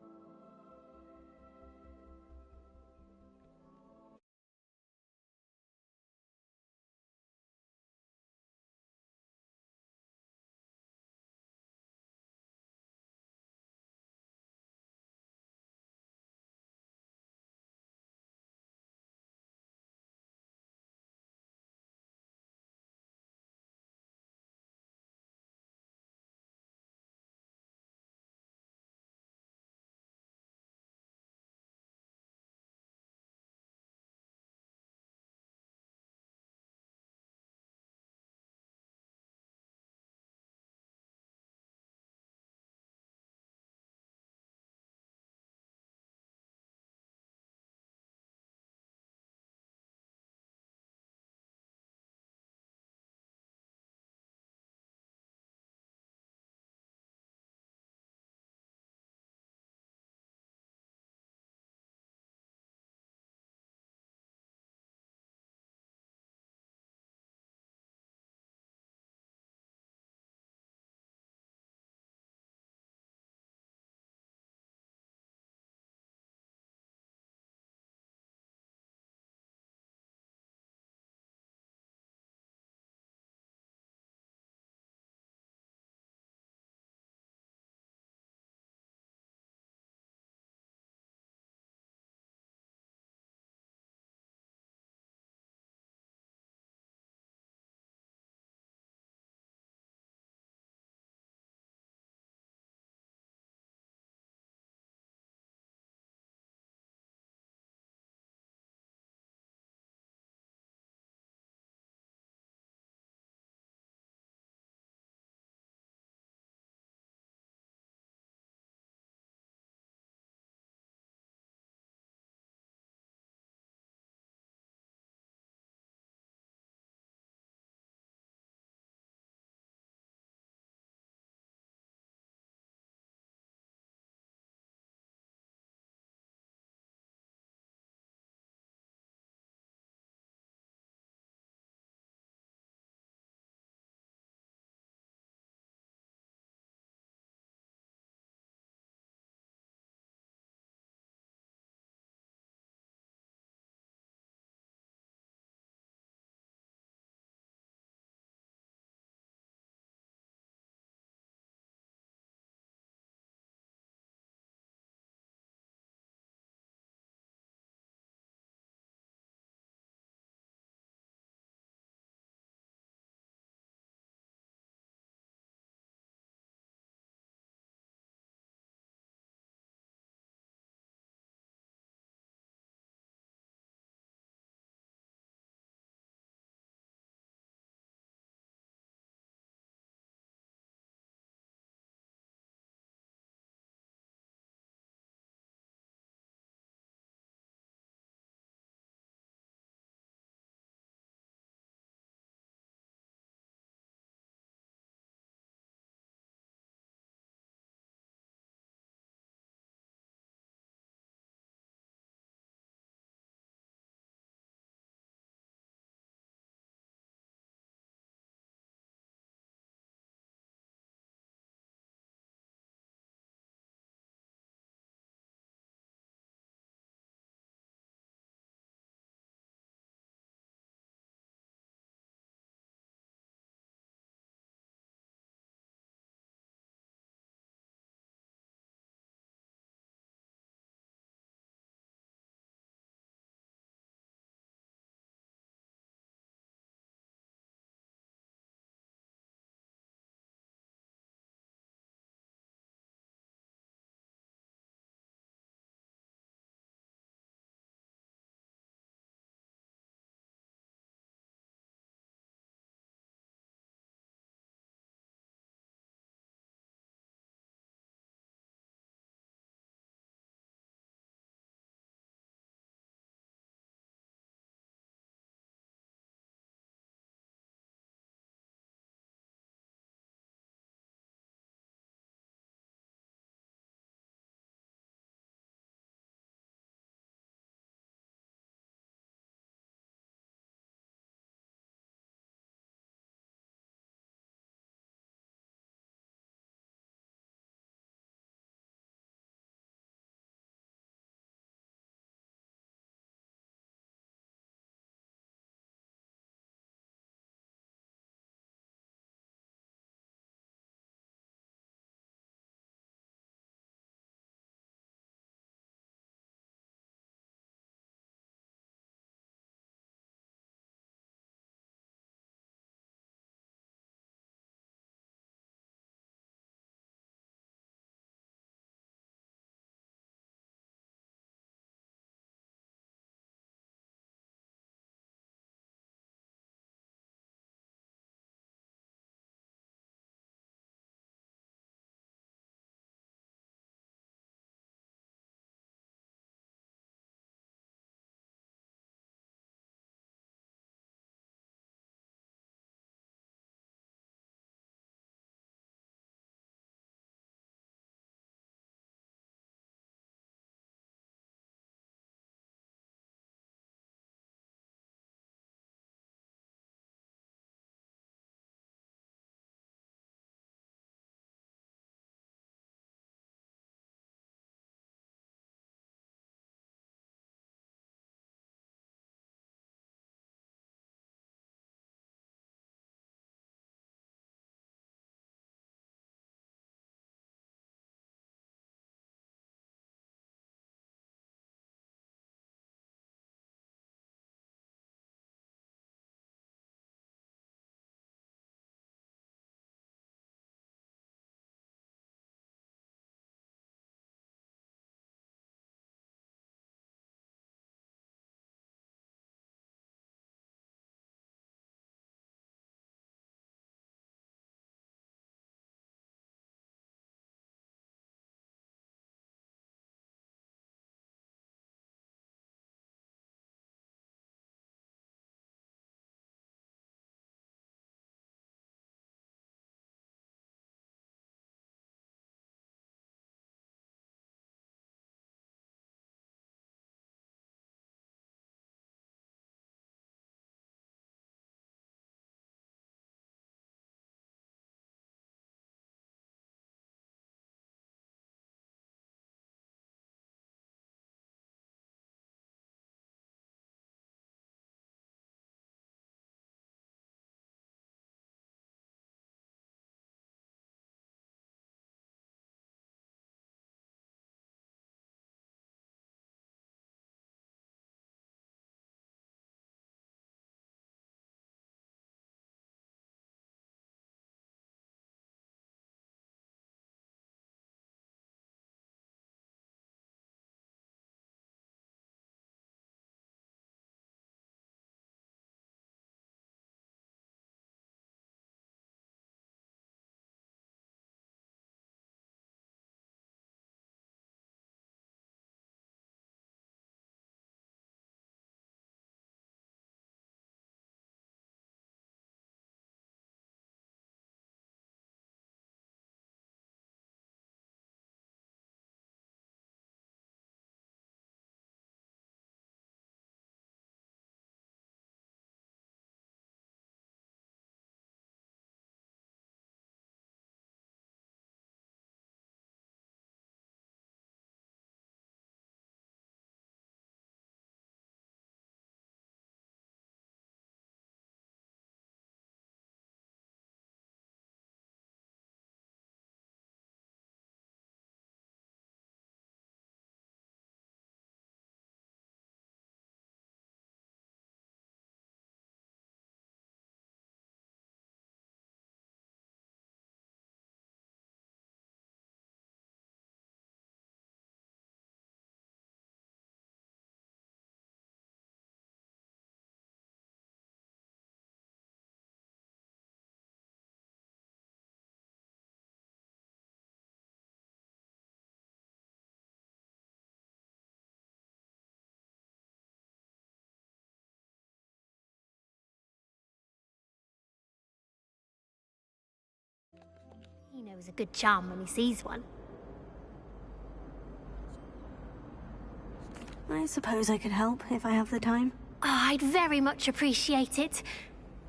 He knows a good charm when he sees one. I suppose I could help if I have the time. Oh, I'd very much appreciate it.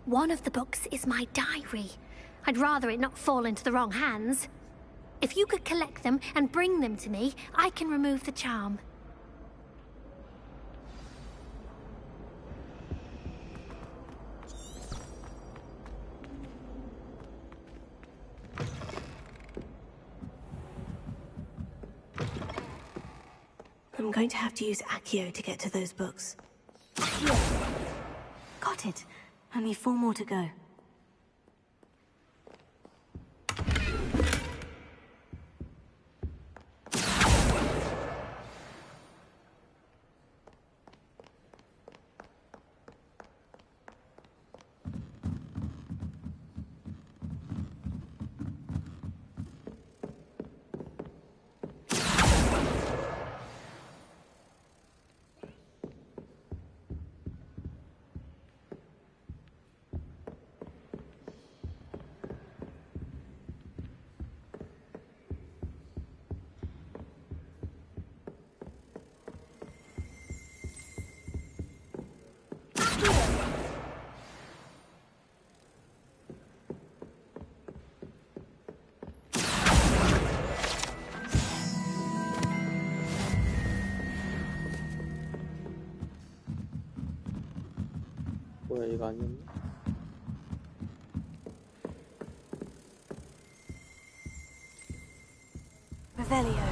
One of the books is my diary. I'd rather it not fall into the wrong hands. If you could collect them and bring them to me, I can remove the charm. I'm going to have to use Accio to get to those books. Got it. Only 4 more to go. 뭐야 이거 아니었나? Revelio.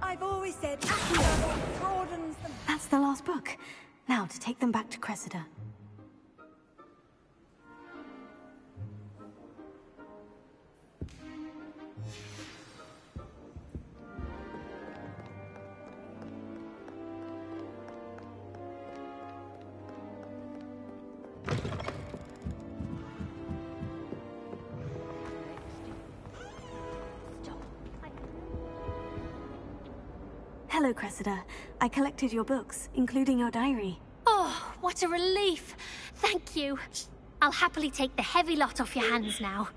I've always said Accio broadens them. That's the last book. Now to take them back to Cressida. Hello, Cressida. I collected your books, including your diary. Oh, what a relief. Thank you. I'll happily take the heavy lot off your hands now.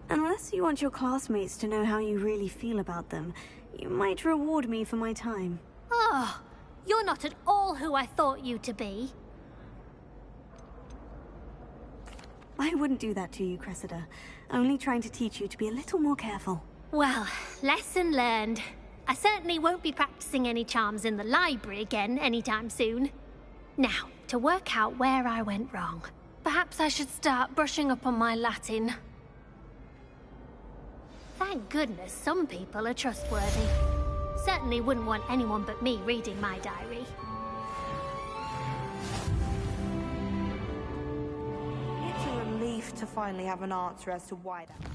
Unless you want your classmates to know how you really feel about them, you might reward me for my time. Oh, you're not at all who I thought you to be. I wouldn't do that to you, Cressida. Only trying to teach you to be a little more careful. Well, lesson learned. I certainly won't be practicing any charms in the library again anytime soon. Now, to work out where I went wrong. Perhaps I should start brushing up on my Latin. Thank goodness some people are trustworthy. Certainly wouldn't want anyone but me reading my diary. It's a relief to finally have an answer as to why that...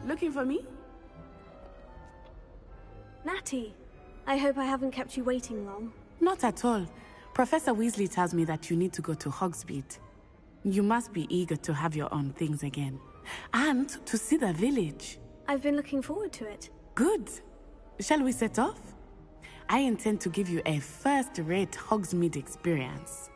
looking for me? Natty, I hope I haven't kept you waiting long. Not at all. Professor Weasley tells me that you need to go to Hogsmeade. You must be eager to have your own things again. And to see the village. I've been looking forward to it. Good. Shall we set off? I intend to give you a first-rate Hogsmeade experience.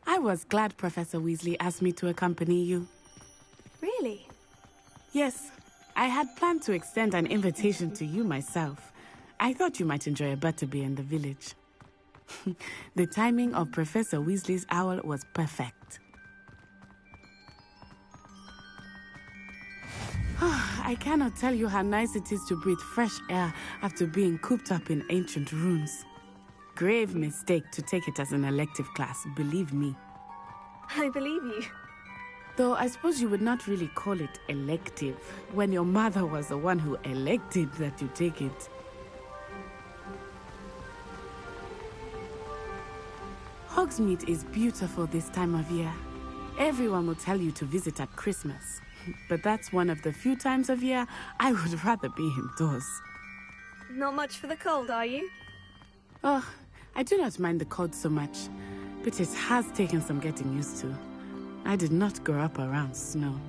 I was glad Professor Weasley asked me to accompany you. Really? Yes. I had planned to extend an invitation to you myself. I thought you might enjoy a butterbeer in the village. The timing of Professor Weasley's owl was perfect. I cannot tell you how nice it is to breathe fresh air after being cooped up in ancient ruins. Grave mistake to take it as an elective class, believe me. I believe you. Though I suppose you would not really call it elective, when your mother was the one who elected that you take it. Hogsmeade is beautiful this time of year. Everyone will tell you to visit at Christmas, but that's one of the few times of year I would rather be indoors. Not much for the cold, are you? Oh, I do not mind the cold so much, but it has taken some getting used to. I did not grow up around snow.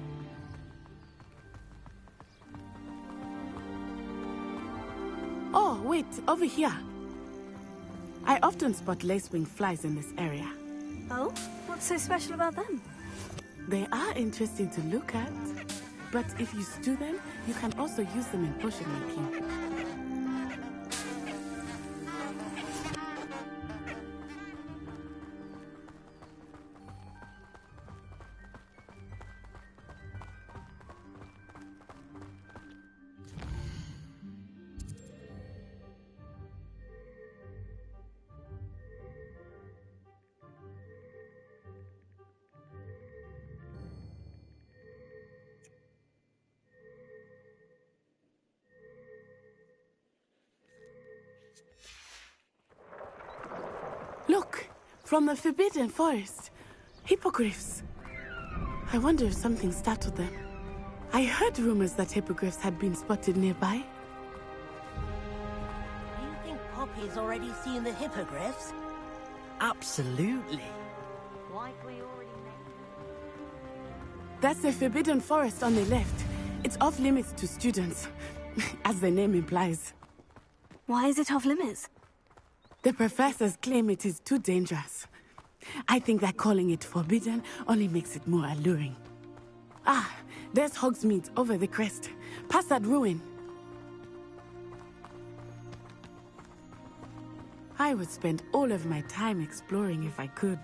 Oh, wait, over here. I often spot lacewing flies in this area. Oh? What's so special about them? They are interesting to look at, but if you stew them, you can also use them in potion making. Look! From the Forbidden Forest. Hippogriffs. I wonder if something startled them. I heard rumors that hippogriffs had been spotted nearby. Do you think Poppy's already seen the hippogriffs? Absolutely. Like we already met. That's the Forbidden Forest on the left. It's off limits to students, as the name implies. Why is it off limits? The professors claim it is too dangerous. I think that calling it forbidden only makes it more alluring. Ah, there's Hogsmeade over the crest, past that ruin. I would spend all of my time exploring if I could.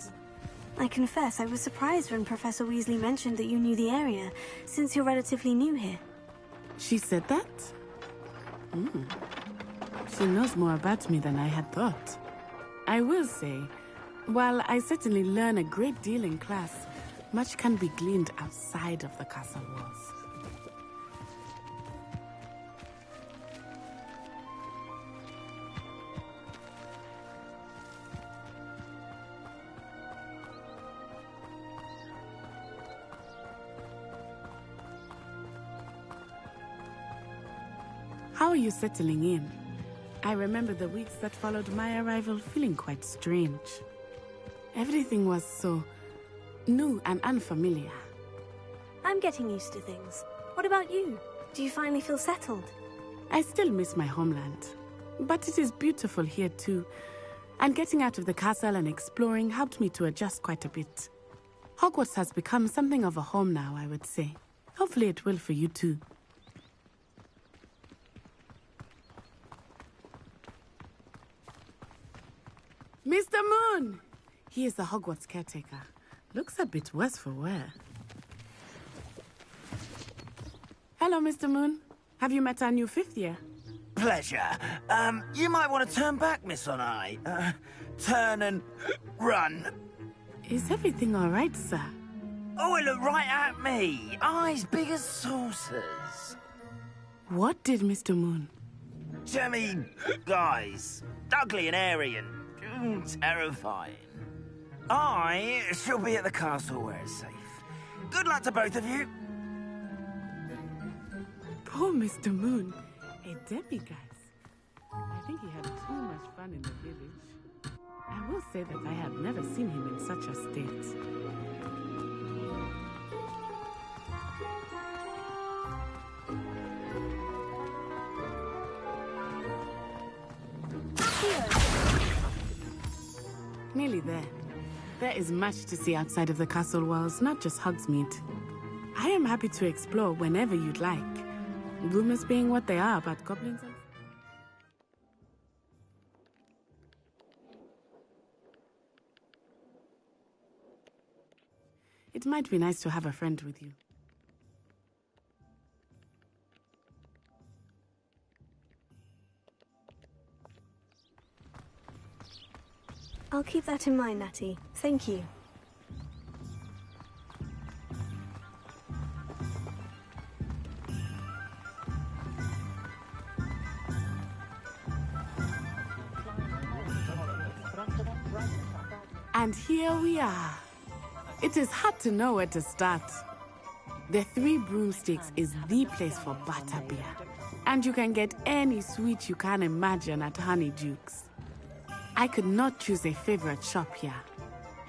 I confess I was surprised when Professor Weasley mentioned that you knew the area, since you're relatively new here. She said that? She knows more about me than I had thought. I will say, while I certainly learn a great deal in class, much can be gleaned outside of the castle walls. How are you settling in? I remember the weeks that followed my arrival feeling quite strange. Everything was so new and unfamiliar. I'm getting used to things. What about you? Do you finally feel settled? I still miss my homeland, but it is beautiful here too. And getting out of the castle and exploring helped me to adjust quite a bit. Hogwarts has become something of a home now, I would say. Hopefully it will for you too. Mr. Moon! He is the Hogwarts caretaker. Looks a bit worse for wear. Hello, Mr. Moon. Have you met our new fifth year? pleasure. You might want to turn back, Miss Onai. Turn and run. Is everything all right, sir? Oh, it looked right at me. Eyes big as saucers. What did Mr. Moon? Jemmy, guys. Ugly and airy and terrifying. I shall be at the castle where it's safe. Good luck to both of you. Poor Mr. Moon. A demiguise. I think he had too much fun in the village. I will say that I have never seen him in such a state. Nearly there. There is much to see outside of the castle walls, not just Hogsmeade. I am happy to explore whenever you'd like. Rumors being what they are about goblins and... It might be nice to have a friend with you. I'll keep that in mind, Natty. Thank you. And here we are. It is hard to know where to start. The Three Broomsticks is the place for butterbeer. And you can get any sweet you can imagine at Honeydukes. I could not choose a favorite shop here.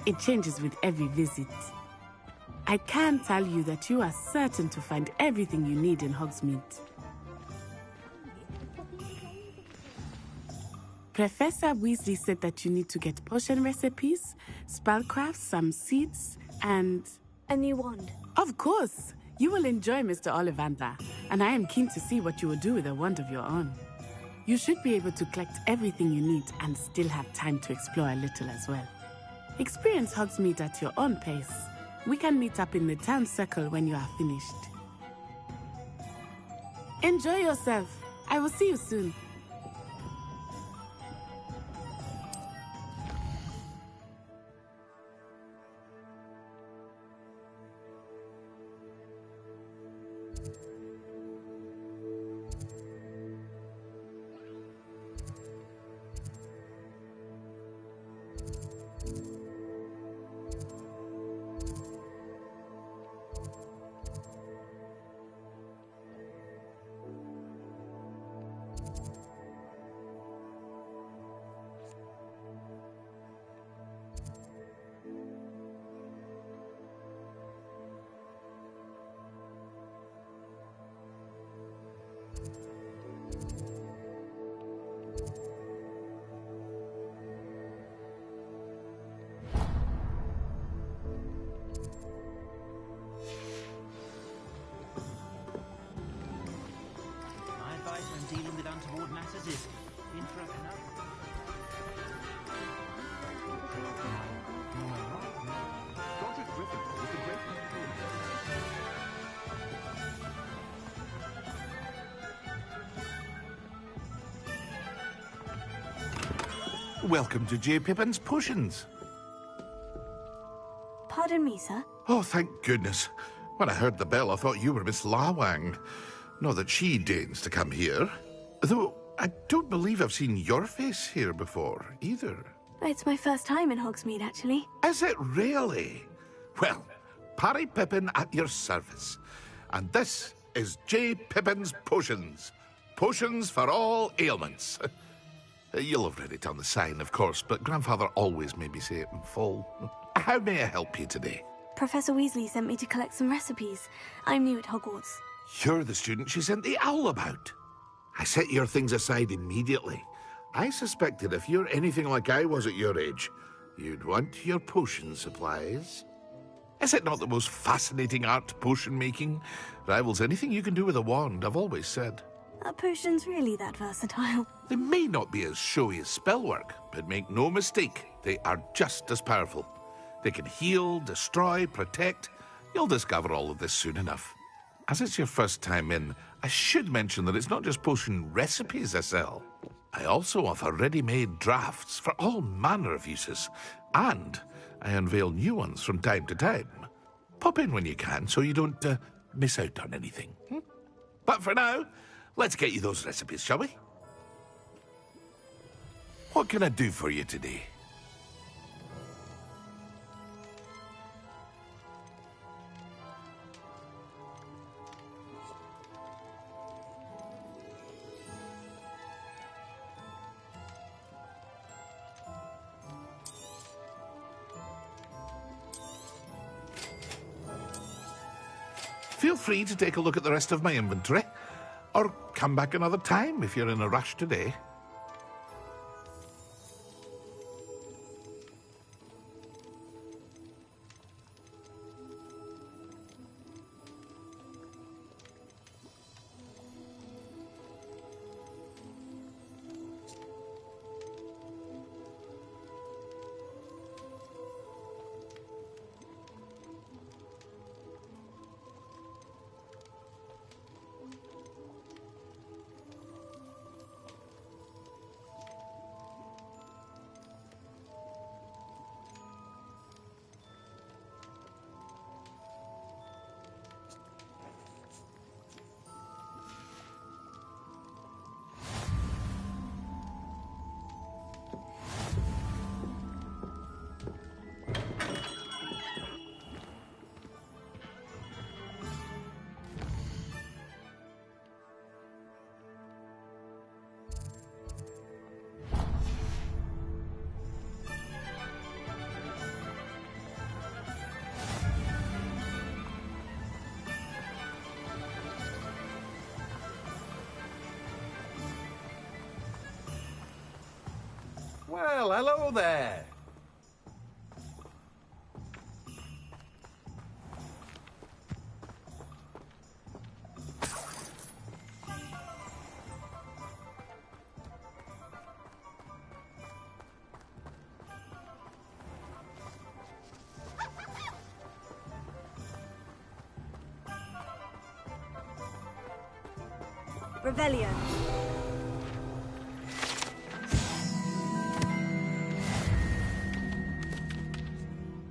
It changes with every visit. I can tell you that you are certain to find everything you need in Hogsmeade. Professor Weasley said that you need to get potion recipes, spellcrafts, some seeds, and... a new wand. Of course! You will enjoy Mr. Ollivander, and I am keen to see what you will do with a wand of your own. You should be able to collect everything you need and still have time to explore a little as well. Experience Hogsmeade at your own pace. We can meet up in the town circle when you are finished. Enjoy yourself. I will see you soon. Dealing with untoward matters is in for a canal. Welcome to J. Pippin's Potions. Pardon me, sir. Oh, thank goodness. When I heard the bell, I thought you were Miss Lawang. Not that she deigns to come here. Though, I don't believe I've seen your face here before, either. It's my first time in Hogsmeade, actually. Is it really? Well, Parry Pippin at your service. And this is J. Pippin's Potions. Potions for all ailments. You'll have read it on the sign, of course, but Grandfather always made me say it in full. How may I help you today? Professor Weasley sent me to collect some recipes. I'm new at Hogwarts. You're the student she sent the owl about. I set your things aside immediately. I suspected if you're anything like I was at your age, you'd want your potion supplies. Is it not the most fascinating art, potion making? Rivals anything you can do with a wand, I've always said. Are potions really that versatile? They may not be as showy as spellwork, but make no mistake, they are just as powerful. They can heal, destroy, protect. You'll discover all of this soon enough. As it's your first time in, I should mention that it's not just potion recipes I sell. I also offer ready-made drafts for all manner of uses, and I unveil new ones from time to time. Pop in when you can so you don't miss out on anything. But for now, let's get you those recipes, shall we? What can I do for you today? Feel free to take a look at the rest of my inventory, or come back another time if you're in a rush today. Well, hello there. Revelio.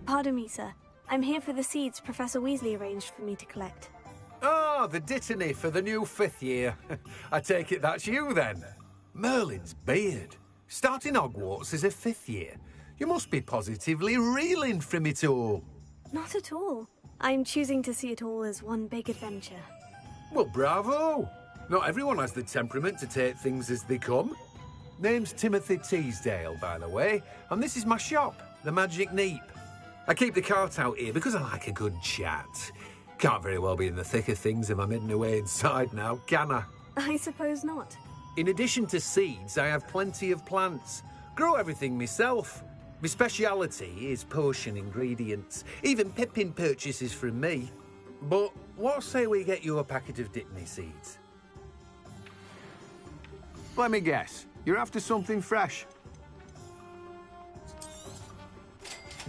Pardon me, sir. I'm here for the seeds Professor Weasley arranged for me to collect. Oh, the dittany for the new 5th year. I take it that's you, then. Merlin's beard. Starting Hogwarts as a 5th year. You must be positively reeling from it all. Not at all. I'm choosing to see it all as one big adventure. Well, bravo. Not everyone has the temperament to take things as they come. Name's Timothy Teasdale, by the way, and this is my shop, the Magic Neep. I keep the cart out here because I like a good chat. Can't very well be in the thick of things if I'm hidden away inside now, can I? I suppose not. In addition to seeds, I have plenty of plants. Grow everything myself. My speciality is potion ingredients. Even Pippin purchases from me. But what say we get you a packet of Dittany seeds? Let me guess. You're after something fresh.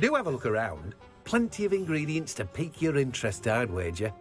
Do have a look around. Plenty of ingredients to pique your interest, I'd wager.